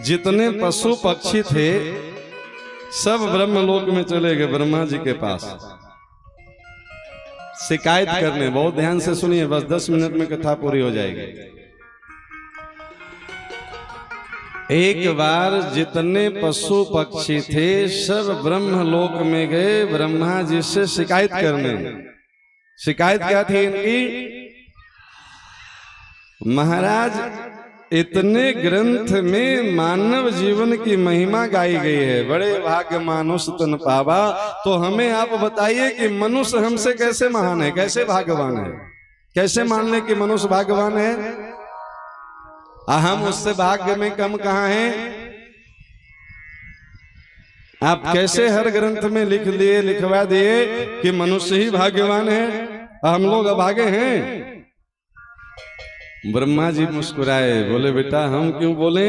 जितने पशु पक्षी थे सब ब्रह्मलोक में चले गए ब्रह्मा जी के पास शिकायत करने। बहुत ध्यान से सुनिए, बस 10 मिनट में कथा पूरी हो जाएगी। एक बार जितने पशु पक्षी थे सब ब्रह्मलोक में गए ब्रह्मा जी से शिकायत करने। शिकायत क्या थी इनकी? महाराज, इतने ग्रंथ में मानव जीवन की महिमा गाई गई है, बड़े भाग्य मानुष तन पावा, तो हमें आप बताइए कि मनुष्य हमसे कैसे महान है, कैसे भाग्यवान है, कैसे मान ले कि मनुष्य भाग्यवान है? हम उससे भाग्य में कम कहाँ हैं? आप कैसे हर ग्रंथ में लिख दिए, लिखवा दिए कि मनुष्य ही भाग्यवान है, हम लोग अभागे हैं। ब्रह्मा जी मुस्कुराए, बोले बेटा हम क्यों बोले,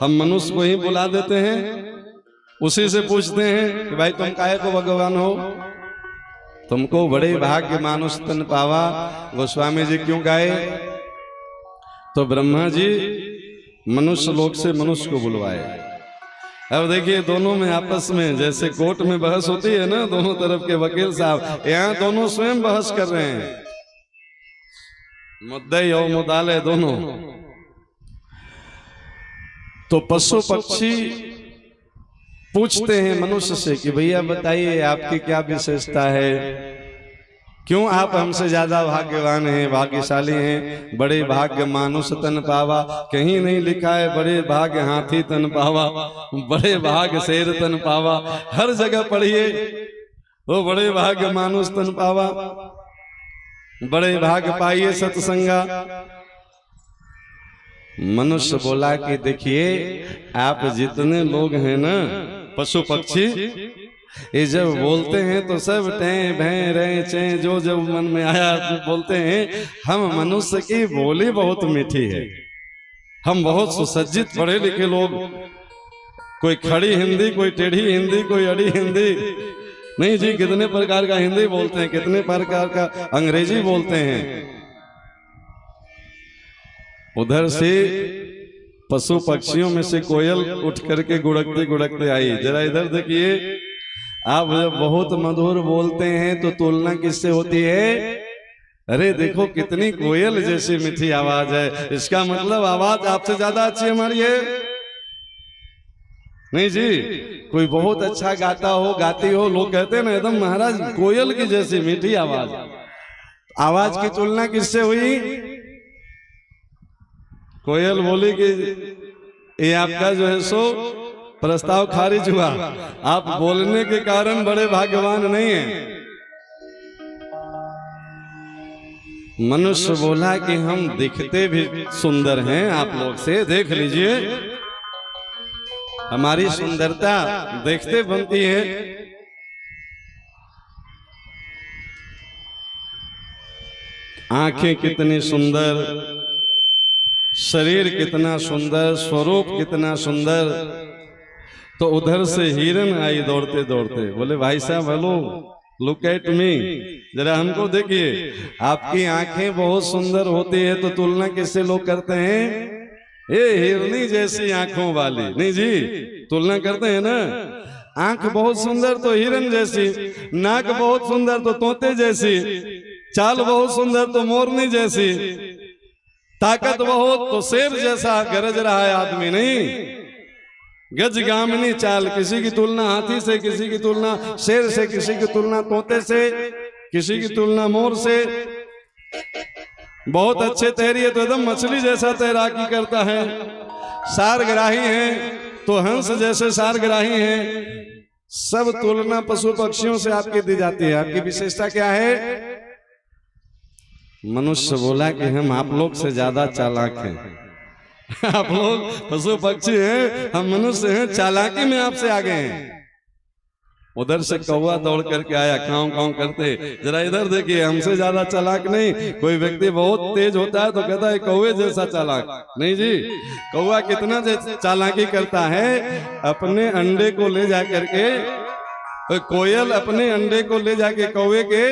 हम मनुष्य को ही बुला देते हैं, उसी से पूछते हैं कि भाई तुम काहे को भगवान हो, तुमको बड़े भाग्य मानुष तन पावा गोस्वामी जी क्यों गाए? तो ब्रह्मा जी मनुष्य लोक से मनुष्य को बुलवाए। अब देखिए दोनों में आपस में जैसे कोर्ट में बहस होती है ना, दोनों तरफ के वकील साहब, यहाँ दोनों स्वयं बहस कर रहे हैं, मुद्दई और मुद्दाले दोनों। तो पशु पक्षी पूछते हैं मनुष्य से कि भैया बताइए आपकी क्या विशेषता है, क्यों आप हमसे ज्यादा भाग्यवान हैं, भाग्यशाली हैं? बड़े भाग्य मानुष तन पावा, कहीं नहीं लिखा है बड़े भाग्य हाथी तन पावा, बड़े भाग्य शेर तन पावा, हर जगह पढ़िए वो बड़े भाग्य मानुष तन पावा, बड़े भाग्य पाइए सत्संगा। मनुष्य बोला कि देखिए आप जितने लोग हैं ना पशु पक्षी, ये जब बोलते हैं तो सब टें भैं रे चें जो जब मन में आया बोलते हैं। हम मनुष्य की बोली बहुत मीठी है, हम बहुत सुसज्जित पढ़े लिखे लोग, कोई खड़ी हिंदी, कोई टेढ़ी हिंदी, कोई अड़ी हिंदी नहीं जी, कितने प्रकार का हिंदी बोलते हैं, कितने प्रकार का अंग्रेजी बोलते हैं। उधर से पशु पक्षियों में से कोयल उठ करके गुड़कते गुड़कते आई। जरा इधर देखिए, आप जब बहुत मधुर बोलते हैं तो तुलना किससे होती है? अरे देखो कितनी कोयल जैसी मीठी आवाज है, इसका मतलब आवाज आपसे ज्यादा अच्छी हमारी है। नहीं जी, कोई बहुत अच्छा गाता हो, गाती हो, लोग कहते हैं ना एकदम महाराज कोयल की जैसी मीठी आवाज। आवाज की तुलना किससे हुई? कोयल बोली कि ये आपका जो है सो प्रस्ताव खारिज हुआ, आप बोलने के कारण बड़े भाग्यवान नहीं हैं। मनुष्य बोला कि हम दिखते भी सुंदर हैं आप लोग से, देख लीजिए हमारी सुंदरता देखते बनती है। आंखें कितनी सुंदर, शरीर कितना सुंदर, स्वरूप कितना सुंदर। तो उधर से हिरन आई दौड़ते दौड़ते, बोले भाई साहब हेलो, लुक एट मी, जरा हमको देखिए। आपकी आंखें बहुत सुंदर होती है तो तुलना किससे लोग करते हैं? ये हिरनी जैसी आंखों वाली, नहीं जी, तुलना करते हैं ना। आंख बहुत सुंदर तो हिरन जैसी, नाक बहुत सुंदर तो तोते जैसी, चाल बहुत सुंदर तो मोरनी जैसी, ताकत बहुत तो शेर जैसा गरज रहा है आदमी, नहीं गजगामिनी चाल। किसी की तुलना हाथी से, किसी की तुलना शेर से, किसी की तुलना तोते से, किसी की तुलना मोर से। बहुत अच्छे तैरिए तो एकदम मछली जैसा तैराकी करता है। सारग्राही है तो हंस जैसे सारग्राही हैं। सब तुलना पशु पक्षियों से आपकी दी जाती है। आपकी विशेषता क्या है? मनुष्य बोला कि हम आप लोग से ज्यादा चालाक हैं। आप लोग पशु पक्षी हैं, हम मनुष्य हैं, चालाकी में आपसे आगे हैं। उधर से कौवा दौड़ करके आया, काँव काँव करते, जरा इधर देखिए, हमसे ज्यादा चालाक नहीं। कोई व्यक्ति बहुत तेज होता है तो कहता है कौवे जैसा चालाक, नहीं जी। कौवा कितना चालाकी करता है, अपने अंडे को ले जा करके, कोयल अपने अंडे को ले जाके कौवे के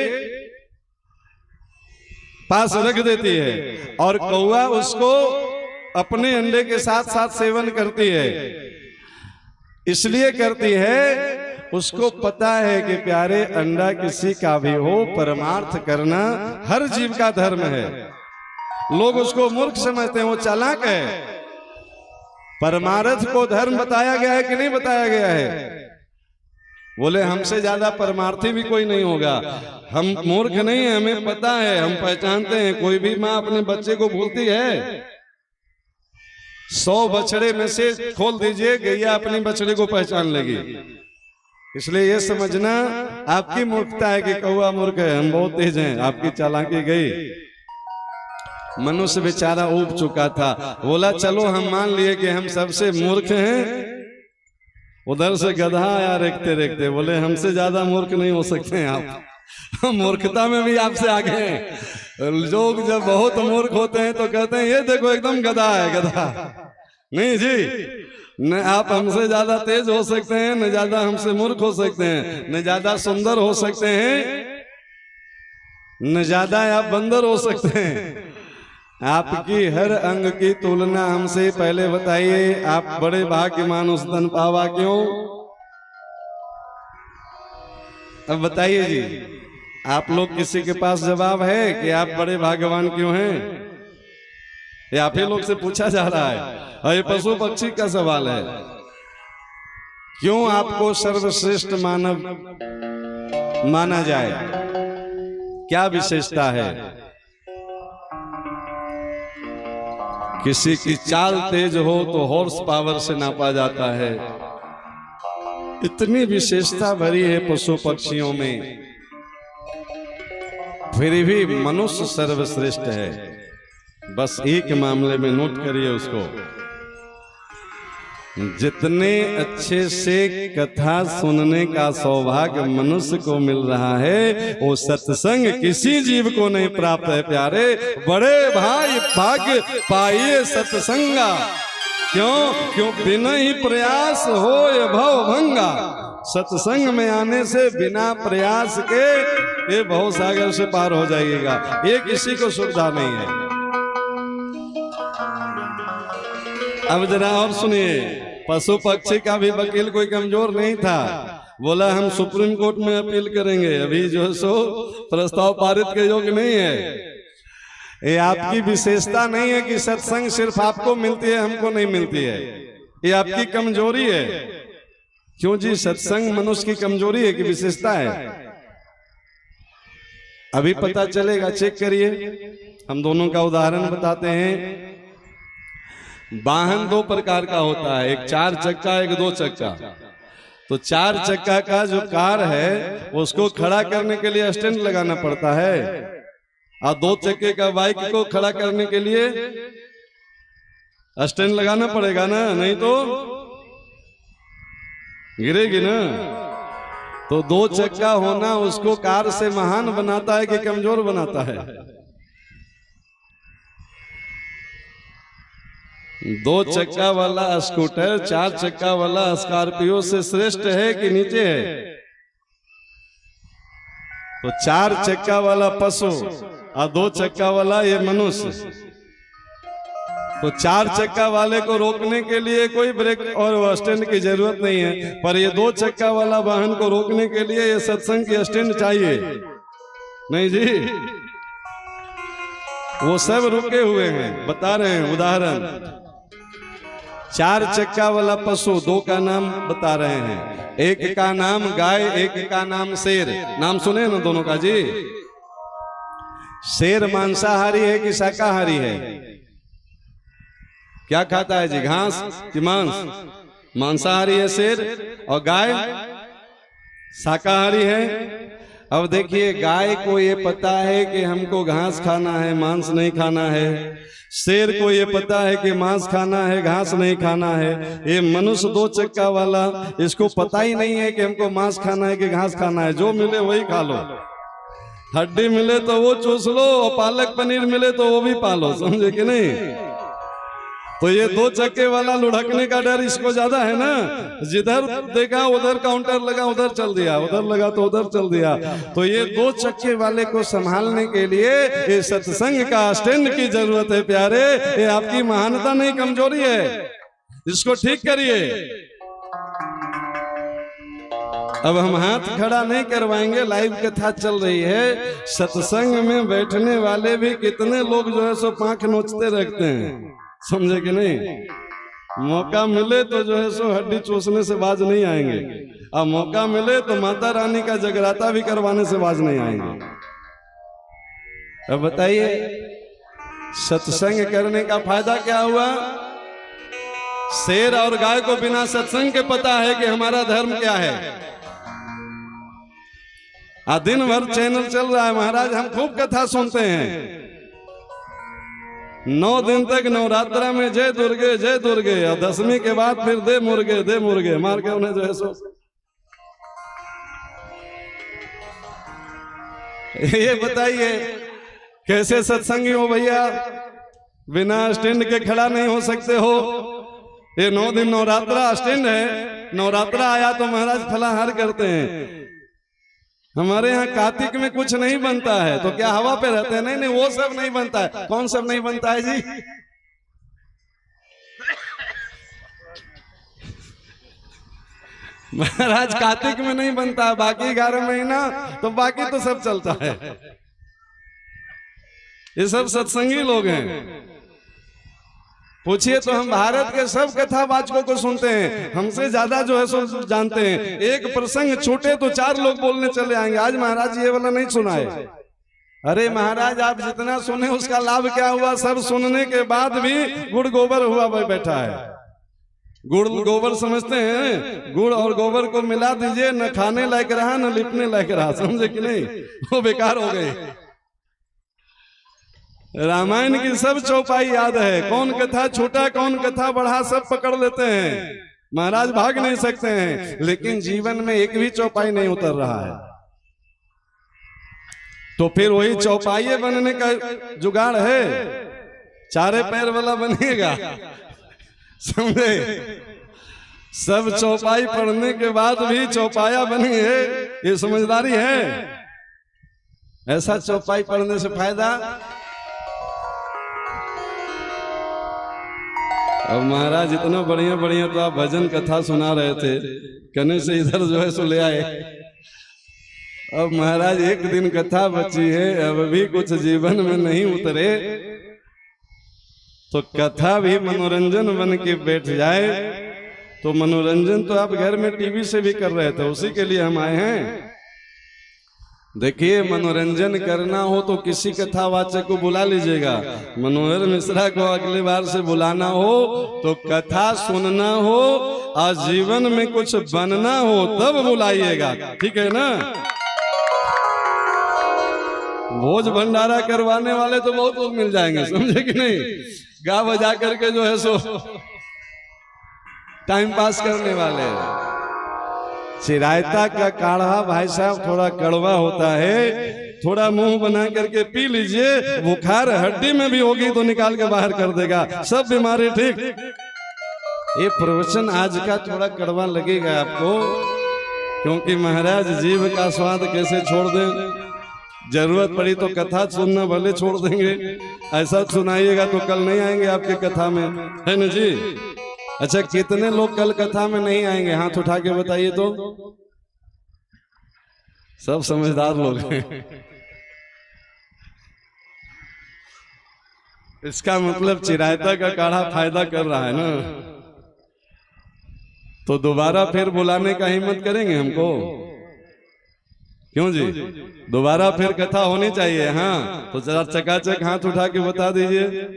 पास रख देती है और कौवा उसको अपने अंडे के साथ साथ सेवन करती है। इसलिए करती है, उसको पता है कि प्यारे अंडा किसी का भी हो, परमार्थ करना हर जीव का धर्म है। लोग उसको मूर्ख समझते हैं, वो चालाक है। परमार्थ को धर्म बताया गया है कि नहीं बताया गया है? बोले हमसे ज्यादा परमार्थी भी कोई नहीं होगा। हम मूर्ख नहीं है, हमें पता है, हम पहचानते हैं। कोई भी माँ अपने बच्चे को भूलती है? 100 बछड़े में से खोल दीजिए, गैया अपनी बछड़े को पहचान लेगी। इसलिए ये समझना आपकी मूर्खता है कि कौवा मूर्ख है, हम बहुत तेज हैं, आपकी चालाकी गई। मनुष्य बेचारा ऊब चुका था, बोला चलो हम मान लिए कि हम सबसे मूर्ख हैं। उधर से गधा आया रेखते रेखते, बोले हमसे ज्यादा मूर्ख नहीं हो सकते हैं आप, मूर्खता में भी आपसे आगे हैं। लोग जब बहुत मूर्ख होते हैं तो कहते हैं ये देखो एकदम गधा है, गधा। नहीं जी, न आप हमसे ज्यादा तेज हो सकते हैं, न ज्यादा हमसे मूर्ख हो सकते हैं, न ज्यादा सुंदर हो सकते हैं, न ज्यादा आप बंदर हो सकते हैं। आपकी हर अंग की तुलना हमसे पहले बताइए, आप बड़े भाग्यमान उस धन पावा क्यों? अब बताइए जी, आप लोग किसी के पास जवाब है कि आप बड़े भाग्यवान क्यों हैं? ये आप ही लोग से पूछा जा रहा है और ये पशु पक्षी का सवाल है। क्यों आपको सर्वश्रेष्ठ मानव माना जाए? क्या विशेषता है? किसी की चाल तेज हो तो हॉर्स पावर से नापा जाता है। इतनी विशेषता भरी है पशु पक्षियों में, फिर भी मनुष्य सर्वश्रेष्ठ है। बस एक मामले में नोट करिए उसको, जितने अच्छे से कथा सुनने का सौभाग्य मनुष्य को मिल रहा है, वो सत्संग किसी जीव को नहीं प्राप्त है प्यारे। बड़े भाई भाग्य पाइए सत्संगा, क्यों बिना ही प्रयास हो ये भव भंगा। सत्संग में आने से बिना प्रयास के ये भव सागर से पार हो जाइएगा, ये किसी को सुविधा नहीं है। अब जरा और सुनिए, पशु पक्षी का भी वकील कोई कमजोर नहीं था। बोला हम सुप्रीम कोर्ट में अपील करेंगे, अभी जो है सो प्रस्ताव पारित के योग्य नहीं है। ये आपकी विशेषता नहीं है कि सत्संग सिर्फ आपको मिलती है, हमको नहीं मिलती है। ये आपकी कमजोरी है। क्यों जी? सत्संग मनुष्य की कमजोरी है कि विशेषता है? अभी पता चलेगा, चेक करिए। हम दोनों का उदाहरण बताते हैं। वाहन दो प्रकार का होता है, एक 4 चक्का, एक 2 चक्का। तो 4 चक्का का जो कार है उसको खड़ा करने के लिए स्टैंड लगाना पड़ता है। और 2 चक्के का बाइक को खड़ा करने के लिए स्टैंड लगाना पड़ेगा ना, नहीं तो गिरेगी ना। तो 2 चक्का होना उसको कार से महान बनाता है कि कमजोर बनाता है? 2 चक्का वाला स्कूटर 4 चक्का वाला स्कॉर्पियो से श्रेष्ठ है कि नीचे है? तो 4 चक्का वाला पशु और 2 चक्का वाला ये मनुष्य। तो 4 चक्का वाले को रोकने के लिए कोई ब्रेक और स्टैंड की जरूरत नहीं है, पर ये 2 चक्का वाला वाहन को रोकने के लिए ये सत्संग की स्टैंड चाहिए। नहीं जी, वो सब रुके हुए हैं। बता रहे हैं उदाहरण। 4 चक्का वाला पशु, 2 का नाम बता रहे हैं। एक का नाम गाय, एक का नाम शेर। नाम सुने ना दोनों का जी? शेर मांसाहारी है कि शाकाहारी है? क्या खाता है जी, घास कि मांस? मांसाहारी है शेर, और गाय शाकाहारी है। अब देखिए, गाय को ये पता है कि हमको घास खाना है, मांस नहीं खाना है। शेर को ये पता है कि मांस खाना है, घास नहीं खाना है। ये मनुष्य 2 चक्का वाला, इसको पता ही नहीं है कि हमको मांस खाना है कि घास खाना है। जो मिले वही खा लो, हड्डी मिले तो वो चूस लो, और पालक पनीर मिले तो वो भी पालो, समझे कि नहीं? तो ये 2 चक्के वाला लुढ़कने का डर इसको ज्यादा है ना। जिधर देखा उधर काउंटर लगा, उधर चल दिया, उधर लगा तो उधर चल दिया। तो ये 2 चक्के वाले को संभालने के लिए ये सत्संग का स्टैंड की जरूरत है प्यारे। ये आपकी महानता नहीं, कमजोरी है। इसको ठीक करिए। अब हम हाथ खड़ा नहीं करवाएंगे, लाइव कथा चल रही है। सत्संग में बैठने वाले भी कितने लोग जो है सो पांख नोचते रखते हैं, समझे कि नहीं? मौका मिले तो जो है सो हड्डी चूसने से बाज नहीं आएंगे, और मौका मिले तो माता रानी का जगराता भी करवाने से बाज नहीं आएंगे। अब बताइए, सत्संग करने का फायदा क्या हुआ? शेर और गाय को बिना सत्संग के पता है कि हमारा धर्म क्या है। दिन भर चैनल चल रहा है महाराज, हम खूब कथा सुनते हैं। 9 दिन तक नवरात्रा में जय दुर्गे जय दुर्गे, और 10वीं के बाद फिर दे मुर्गे मार के उन्हें जो है सो। ये बताइए कैसे सत्संगी हो भैया? बिना स्टैंड के खड़ा नहीं हो सकते हो। ये 9 दिन नवरात्रा स्टैंड है। नवरात्रा आया तो महाराज फलाहार करते हैं। हमारे यहाँ कार्तिक में कुछ नहीं बनता है, तो क्या हवा पे रहते हैं? नहीं नहीं, वो सब नहीं बनता है। कौन सब नहीं बनता है जी? महाराज कार्तिक में नहीं बनता है, बाकी 11 महीना तो बाकी तो सब चलता है। ये सब सत्संगी लोग हैं। पूछिए तो हम भारत के सब कथावाचकों को सुनते हैं, हमसे ज्यादा जो है सो जानते हैं। एक प्रसंग छूटे तो 4 लोग बोलने चले आएंगे, आज महाराज ये वाला नहीं सुना है। अरे महाराज, आप जितना सुने उसका लाभ क्या हुआ? सब सुनने के बाद भी गुड़ गोबर हुआ बैठा है। गुड़ गोबर समझते हैं? गुड़ और गोबर को मिला दीजिए, न खाने लायक रहा न लिपने लायक रहा, समझे कि नहीं? वो बेकार हो गई। रामायण की सब चौपाई याद है, कौन कथा छोटा कौन कथा बढ़ा सब पकड़ लेते हैं। महाराज भाग नहीं सकते हैं, लेकिन जीवन में एक भी चौपाई नहीं उतर रहा है। तो फिर वही चौपाई बनने का जुगाड़ है, 4 पैर वाला बनेगा, समझे? सब चौपाई पढ़ने के बाद भी चौपाया बनी है, ये समझदारी है। ऐसा चौपाई पढ़ने से फायदा। अब महाराज इतना बढ़िया बढ़िया तो आप भजन कथा सुना रहे थे, कहने से इधर जो है सो ले आए। अब महाराज एक दिन कथा बची है, अब भी कुछ जीवन में नहीं उतरे, तो कथा भी मनोरंजन बन के बैठ जाए। तो मनोरंजन तो आप घर में टीवी से भी कर रहे थे, उसी के लिए हम आए हैं। देखिए, मनोरंजन करना हो तो किसी कथावाचक को बुला लीजिएगा। मनोहर मिश्रा को अगली बार से बुलाना हो तो कथा सुनना हो और जीवन में कुछ बनना हो तब बुलाइएगा, ठीक है ना? भोज भंडारा करवाने वाले तो बहुत लोग मिल जाएंगे, समझे कि नहीं। गा बजा करके जो है सो टाइम पास करने वाले। चिरायता का काढ़ा भाई साहब थोड़ा कड़वा होता है, थोड़ा मुंह बना करके पी लीजिए, बुखार हड्डी में भी होगी तो निकाल के बाहर कर देगा, सब बीमारी ठीक। ये प्रवचन आज का थोड़ा कड़वा लगेगा आपको, क्योंकि महाराज जीव का स्वाद कैसे छोड़ दें। जरूरत पड़ी तो कथा सुनना भले छोड़ देंगे, ऐसा सुनाइएगा तो कल नहीं आएंगे आपके कथा में, है ना जी। अच्छा, कितने लोग कल कथा में नहीं आएंगे, हाथ उठा के बताइए तो। सब समझदार लोग हैं। इसका मतलब चिरायता का काढ़ा फायदा कर रहा है ना, तो दोबारा फिर बुलाने का हिम्मत करेंगे हमको, क्यों जी। दोबारा फिर कथा होनी चाहिए। हाँ, तो जरा चकाचक हाथ उठा के बता दीजिए,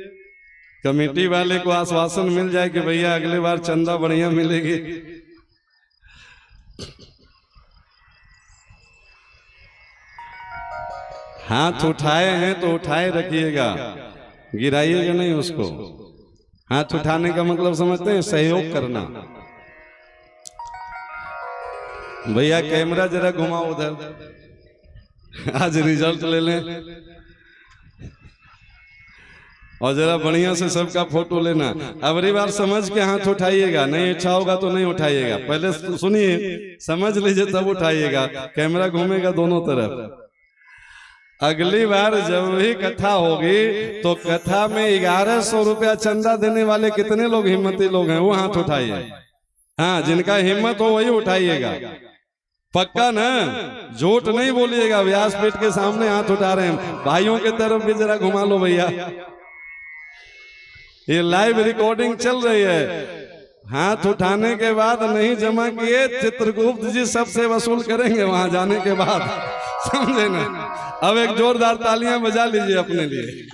कमेटी वाले को आश्वासन मिल जाए कि भैया अगले बार चंदा बढ़िया मिलेगी। हाथ उठाए हैं तो उठाए रखिएगा, गिराइएगा नहीं उसको। हाथ उठाने का मतलब समझते हैं, सहयोग करना। भैया कैमरा जरा घुमाओ उधर, आज रिजल्ट ले लें और जरा बढ़िया से सबका फोटो लेना। अगली बार समझ के हाथ उठाइएगा, नहीं अच्छा होगा तो नहीं उठाइएगा, पहले सुनिए, समझ लीजिए तब उठाइएगा। कैमरा घूमेगा दोनों तरफ। अगली बार जब भी कथा होगी तो कथा में 1100 रुपया चंदा देने वाले कितने लोग हिम्मती लोग हैं, वो हाथ उठाइए। हाँ, जिनका हिम्मत हो वही उठाइएगा, पक्का ना, झूठ नहीं बोलिएगा। व्यासपीठ के सामने हाथ उठा रहे हैं, भाइयों के तरफ भी जरा घुमा लो भैया, ये लाइव रिकॉर्डिंग चल रही है। हाथ उठाने के बाद नहीं जमा किए, चित्रगुप्त जी सबसे वसूल करेंगे वहां जाने के बाद, समझे ना। अब एक जोरदार तालियां बजा लीजिए अपने लिए।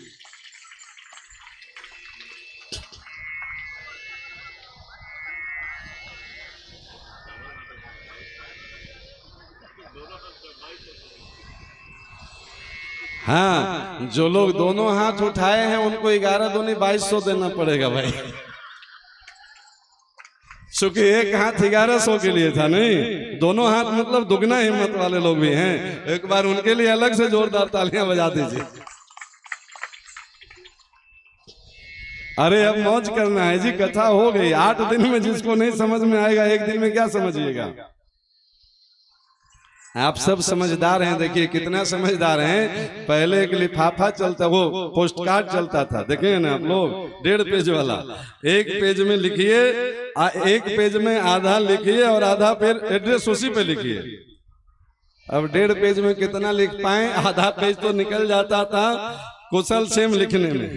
हाँ, जो लोग दोनों हाथ उठाए हैं उनको 11 दूनी 2200 देना पड़ेगा भाई, क्योंकि एक हाथ 1100 के लिए था, नहीं दोनों हाथ मतलब दुगना हिम्मत वाले लोग भी हैं। एक बार उनके लिए अलग से जोरदार तालियां बजा दीजिए। अरे अब मौज करना है जी, कथा हो गई। 8 दिन में जिसको नहीं समझ में आएगा, एक दिन में क्या समझिएगा। आप सब समझदार हैं, देखिए कितना समझदार हैं। पहले एक लिफाफा चलता, वो पोस्ट कार्ड चलता था, देखें ना आप लोग, 1.5 पेज वाला। एक पेज में लिखिए, एक पेज में आधा लिखिए और आधा फिर एड्रेस उसी पे लिखिए। अब 1.5 पेज में कितना लिख पाए, आधा पेज तो निकल जाता था कुशल सेम लिखने में।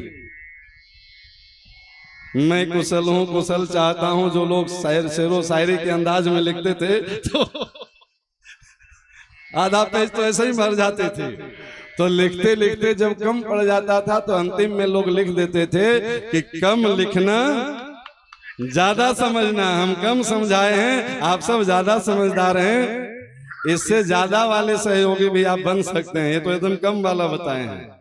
मैं कुशल हूँ, कुशल चाहता हूँ, जो लोग शेरो शायरी के अंदाज में लिखते थे तो आधा पेज तो ऐसे ही भर जाते थे। तो लिखते लिखते जब कम पड़ जाता था तो अंतिम में लोग लिख देते थे कि कम लिखना ज्यादा समझना। हम कम समझाए हैं, आप सब ज्यादा समझदार हैं। इससे ज्यादा वाले सहयोगी भी आप बन सकते हैं, ये तो एकदम कम वाला बताए हैं।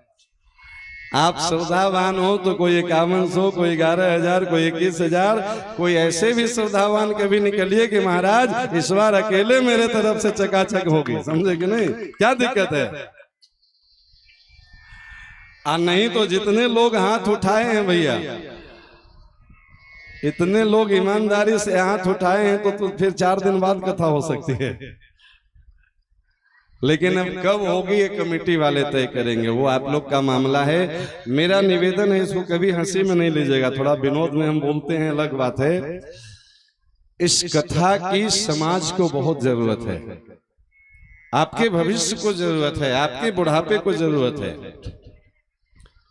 आप श्रद्धावान हो तो कोई 5100, कोई 11,000, कोई 21,000, कोई ऐसे भी श्रद्धावान कभी निकलिए कि महाराज इस बार अकेले मेरे तरफ से चकाचक होगी, समझे कि नहीं, क्या दिक्कत है। नहीं तो जितने लोग हाथ उठाए हैं भैया, इतने लोग ईमानदारी से हाथ उठाए हैं तो फिर 4 दिन बाद कथा हो सकती है। लेकिन अब कब होगी ये कमेटी वाले तय करेंगे, वो आप लोग का मामला है। मेरा निवेदन है, इसको कभी हंसी में नहीं लीजिएगा, थोड़ा विनोद में हम बोलते हैं अलग बात है। इस कथा की समाज को बहुत जरूरत है, आपके भविष्य को जरूरत है, आपके बुढ़ापे को जरूरत है,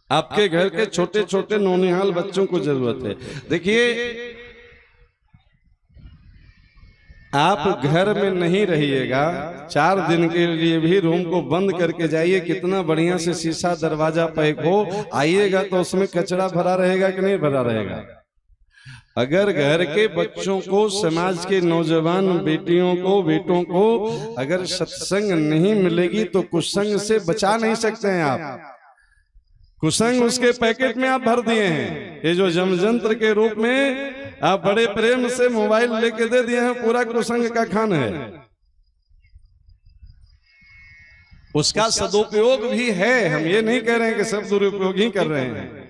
आपके घर के छोटे छोटे नौनिहाल बच्चों को जरूरत है। देखिए, आप घर में नहीं रहिएगा, 4 दिन के लिए भी रूम को बंद करके जाइए, कितना बढ़िया से शीशा दरवाजा पैक हो, आइएगा तो उसमें कचरा भरा रहेगा कि नहीं भरा रहेगा। अगर घर के बच्चों को, समाज के नौजवान बेटियों को, बेटों को अगर सत्संग नहीं मिलेगी तो कुसंग से बचा नहीं सकते हैं आप। कुसंग उसके पैकेट में आप भर दिए हैं। ये जो जमजंत्र के रूप में आप बड़े प्रेम से मोबाइल लेके दे दिए हैं, पूरा कुसंग का खान है। उसका सदुपयोग भी है, हम ये नहीं कह रहे हैं कि सब दुरुपयोग ही कर रहे हैं,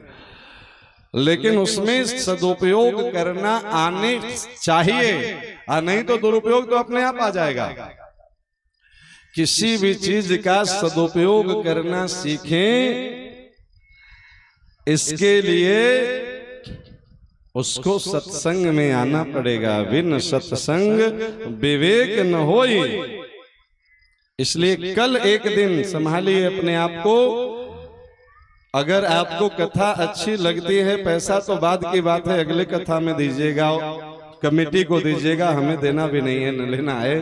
लेकिन उसमें सदुपयोग करना आने चाहिए, और नहीं तो दुरुपयोग तो अपने आप आ जाएगा। किसी भी चीज का सदुपयोग करना सीखें, इसके लिए उसको सत्संग में आना पड़ेगा। बिन सत्संग विवेक न होई। इसलिए कल एक दिन संभालिए अपने आप को। अगर आपको कथा अच्छी लगती है, पैसा तो बाद की बात है, अगले कथा में दीजिएगा, कमेटी को दीजिएगा, हमें देना भी नहीं है, न लेना है।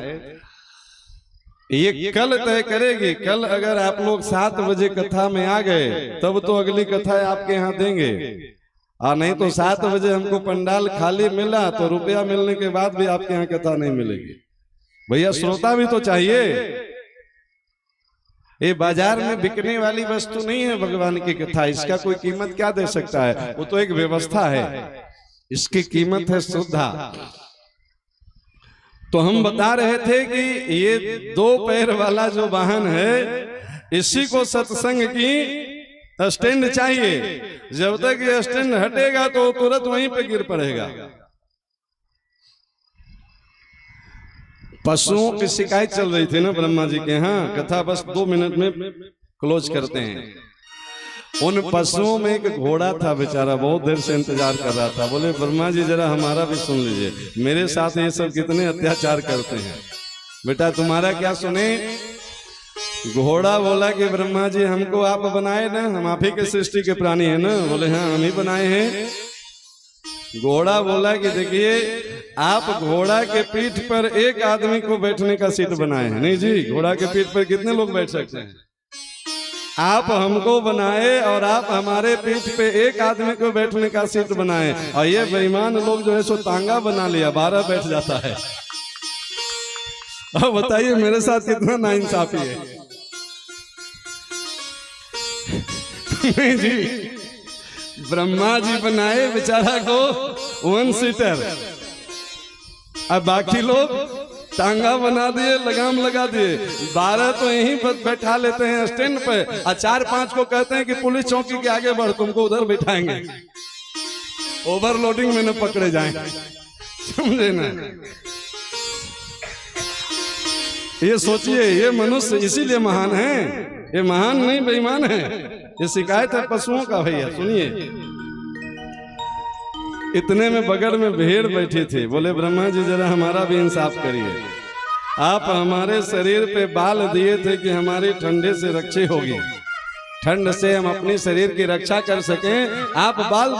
ये कल तय करेगी। कल अगर आप लोग 7 बजे कथा में आ गए तब तो अगली कथा आपके यहाँ देंगे, और नहीं तो 7 बजे हमको पंडाल खाली मिला तो रुपया मिलने के बाद भी आपके यहाँ कथा नहीं मिलेगी। भैया श्रोता भी तो चाहिए। ये बाजार में बिकने वाली वस्तु नहीं है भगवान की कथा। इसका कोई कीमत क्या दे सकता है? वो तो एक व्यवस्था है, इसकी कीमत है श्रद्धा। तो हम बता रहे थे कि ये 2 पैर वाला जो वाहन है, इसी को सत्संग की स्टैंड चाहिए। जब तक ये स्टैंड हटेगा तो तुरंत वहीं पे गिर पड़ेगा। पशुओं की शिकायत चल रही थी ना ब्रह्मा जी के यहाँ। कथा बस 2 मिनट में क्लोज करते हैं। उन पशुओं में एक घोड़ा था, बेचारा बहुत देर से इंतजार कर रहा था। बोले ब्रह्मा जी जरा हमारा भी सुन लीजिए, मेरे साथ ये सब कितने अत्याचार करते हैं। बेटा तुम्हारा क्या सुने? घोड़ा बोला कि ब्रह्मा जी हमको आप बनाए ना, हम आप ही के सृष्टि के प्राणी है ना। बोले हाँ हम ही बनाए हैं। घोड़ा बोला कि देखिए आप घोड़ा के पीठ पर एक आदमी को बैठने का सीट बनाए हैं। नहीं जी, घोड़ा के पीठ पर कितने लोग बैठ सकते हैं? आप हमको बनाए और आप हमारे पीठ पे एक आदमी को बैठने का सीट बनाए, और ये बेईमान लोग जो है सो तांगा बना लिया, 12 बैठ जाता है। अब बताइए मेरे साथ कितना नाइंसाफी है। नहीं जी, ब्रह्मा जी बनाए बेचारा को 1 सीटर, अब बाकी लोग टांगा बना दिए, लगाम लगा दिए। 12 तो यहीं बैठा लेते हैं स्टैंड पे, और 4-5 को कहते हैं कि पुलिस चौकी के आगे बढ़, तुमको उधर बैठाएंगे, ओवरलोडिंग में न पकड़े जाएं। समझे ना? ये सोचिए, ये मनुष्य इसीलिए महान है। ये महान नहीं बेईमान है। ये शिकायत है पशुओं का। भैया सुनिए, इतने में बगल में भेड़ बैठी थी। बोले ब्रह्मा जी जरा हमारा भी इंसाफ करिए। आप हमारे शरीर पे बाल दिए थे कि हमारी ठंडे से रक्षा होगी, ठंड से हम अपने शरीर की रक्षा कर सकें। आप बाल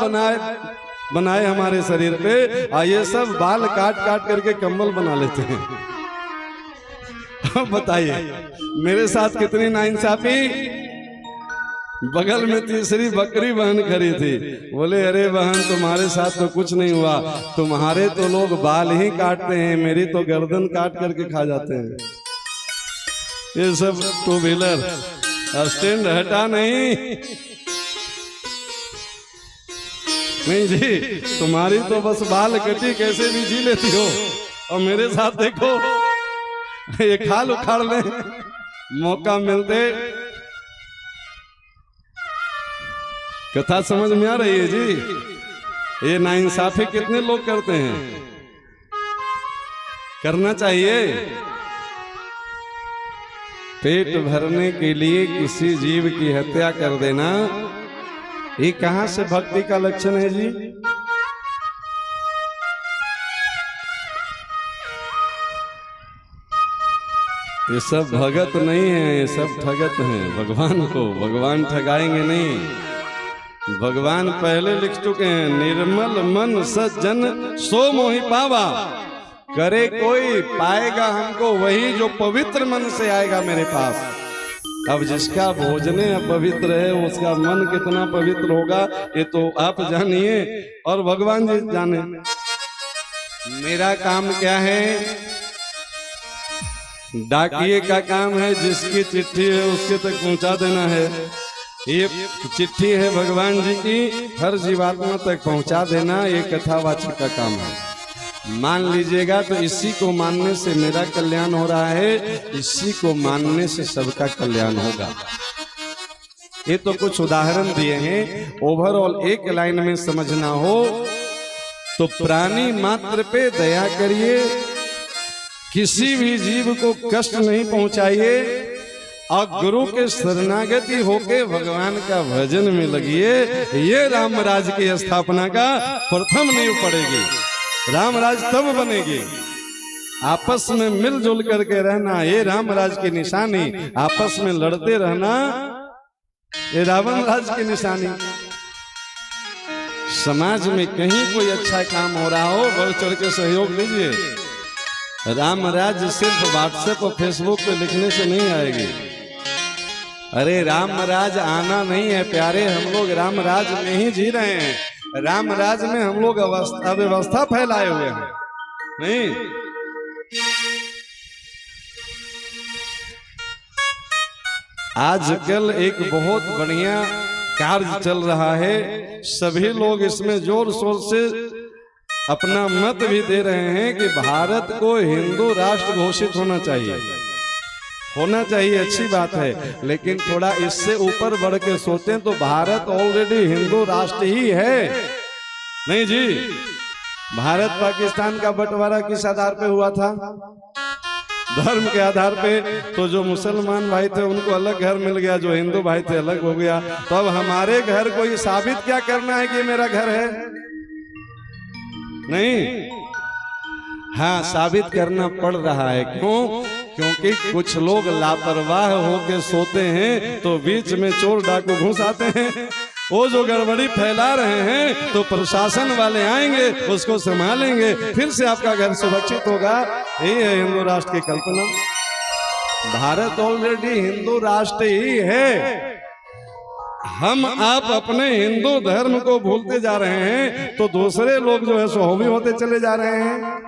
बनाए हमारे शरीर पे, और ये सब बाल काट काट करके कंबल बना लेते हैं। अब बताइए मेरे साथ कितनी नाइंसाफी। बगल में तीसरी बकरी बहन खड़ी थी। बोले अरे बहन तुम्हारे साथ तो कुछ नहीं हुआ, तुम्हारे तो लोग बाल ही काटते हैं, मेरी तो गर्दन काट करके खा जाते हैं। ये सब 2 व्हीलर स्टैंड हटा नहीं जी, तुम्हारी तो बस बाल कटी कैसे भी जी लेती हो, और मेरे साथ देखो ये खाल उखाड़ ले मौका मिलते। कथा समझ में आ रही है जी? ये नाइंसाफी कितने लोग करते हैं? करना चाहिए। पेट भरने के लिए किसी जीव की हत्या कर देना, ये कहां से भक्ति का लक्षण है जी? ये सब भगत नहीं है, ये सब ठगत हैं। भगवान को भगवान ठगाएंगे नहीं। भगवान पहले लिख चुके हैं, निर्मल मन सज्जन सो मोहि पावा। करे कोई पाएगा हमको वही जो पवित्र मन से आएगा मेरे पास। अब जिसका भोजने अपवित्र है उसका मन कितना पवित्र होगा ये तो आप जानिए और भगवान जी जाने। मेरा काम क्या है? डाकिए का काम है, जिसकी चिट्ठी है उसके तक पहुंचा देना है। ये चिट्ठी है भगवान जी की, हर जीवात्मा तक पहुंचा देना, ये कथावाचक का काम है। मान लीजिएगा तो इसी को मानने से मेरा कल्याण हो रहा है, इसी को मानने से सबका कल्याण होगा। ये तो कुछ उदाहरण दिए हैं, ओवरऑल एक लाइन में समझना हो तो प्राणी मात्र पे दया करिए, किसी भी जीव को कष्ट नहीं पहुंचाइए और गुरु के शरणागति होके भगवान का भजन में लगिए। ये रामराज की स्थापना का प्रथम नींव पड़ेगी। रामराज तब बनेगी आपस में मिलजुल करके रहना, ये रामराज की निशानी। आपस में लड़ते रहना ये रावण राज की निशानी। समाज में कहीं कोई अच्छा काम हो रहा हो, बढ़ चढ़ के सहयोग लीजिए। रामराज सिर्फ व्हाट्सएप और फेसबुक पे लिखने से नहीं आएगी। अरे रामराज आना नहीं है प्यारे, हम लोग रामराज में ही जी रहे हैं। रामराज में हम लोग अव्यवस्था फैलाए हुए हैं। नहीं, आजकल एक बहुत बढ़िया कार्य चल रहा है, सभी लोग इसमें जोर शोर से अपना मत भी दे रहे हैं कि भारत को हिंदू राष्ट्र घोषित होना चाहिए। होना चाहिए, अच्छी बात है, लेकिन थोड़ा इससे ऊपर बढ़ के सोचें तो भारत ऑलरेडी हिंदू राष्ट्र ही है। नहीं जी, भारत पाकिस्तान का बंटवारा किस आधार पे हुआ था? धर्म के आधार पे। तो जो मुसलमान भाई थे उनको अलग घर मिल गया, जो हिंदू भाई थे अलग हो गया। तो अब हमारे घर को ये साबित क्या करना है कि मेरा घर है? नहीं, हाँ साबित करना पड़ रहा है। क्यों? क्योंकि कुछ लोग लापरवाह होकर सोते हैं तो बीच में चोर डाकू घुस आते हैं। वो जो गड़बड़ी फैला रहे हैं तो प्रशासन वाले आएंगे, उसको संभालेंगे, फिर से आपका घर सुरक्षित होगा। यही है हिंदू राष्ट्र की कल्पना। भारत ऑलरेडी हिंदू राष्ट्र ही है। हम आप अपने हिंदू धर्म को भूलते जा रहे हैं तो दूसरे लोग जो है सो भी होते चले जा रहे हैं।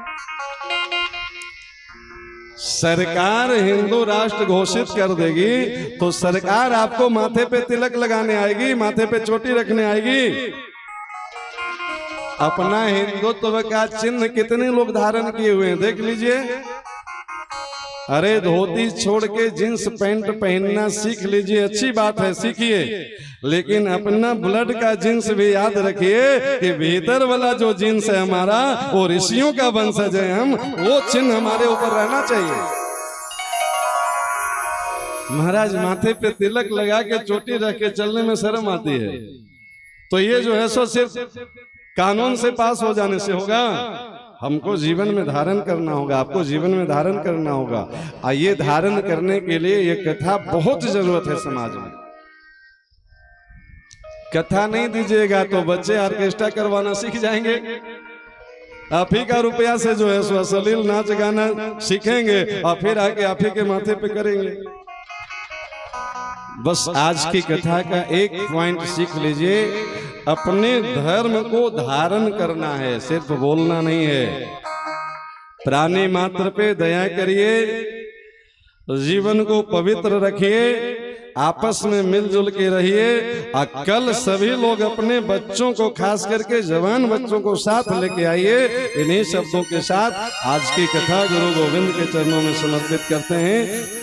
सरकार हिंदू राष्ट्र घोषित कर देगी तो सरकार आपको माथे पे तिलक लगाने आएगी, माथे पे चोटी रखने आएगी। अपना हिंदुत्व का चिन्ह कितने लोग धारण किए हुए हैं देख लीजिए। अरे धोती छोड़ के जींस पैंट पहनना सीख लीजिए, अच्छी बात है, सीखिए, लेकिन अपना ब्लड का जींस भी याद रखिए कि भीतर वाला जो जींस है हमारा वो ऋषियों का वंशज है। हम वो चिन्ह हमारे ऊपर रहना चाहिए। महाराज माथे पे तिलक लगा के चोटी रख के चलने में शर्म आती है, तो ये जो है सो सिर्फ कानून से पास हो जाने से होगा। हमको जीवन में धारण करना होगा, आपको जीवन में धारण करना होगा। और ये धारण करने के लिए ये कथा बहुत जरूरत है समाज में। कथा नहीं दीजिएगा तो बच्चे ऑर्केस्ट्रा करवाना सीख जाएंगे। आप ही का रुपया से जो है सो अश्लील नाच गाना सीखेंगे और फिर आके आप ही के माथे पे करेंगे। बस आज की कथा का एक पॉइंट सीख लीजिए, अपने धर्म को धारण करना है, सिर्फ बोलना नहीं है। प्राणी मात्र पे दया करिए, जीवन को पवित्र रखिए, आपस में मिलजुल के रहिए। और कल सभी लोग अपने बच्चों को, खास करके जवान बच्चों को साथ लेके आइए। इन्हीं शब्दों के साथ आज की कथा गुरु गोविंद के चरणों में समर्पित करते हैं।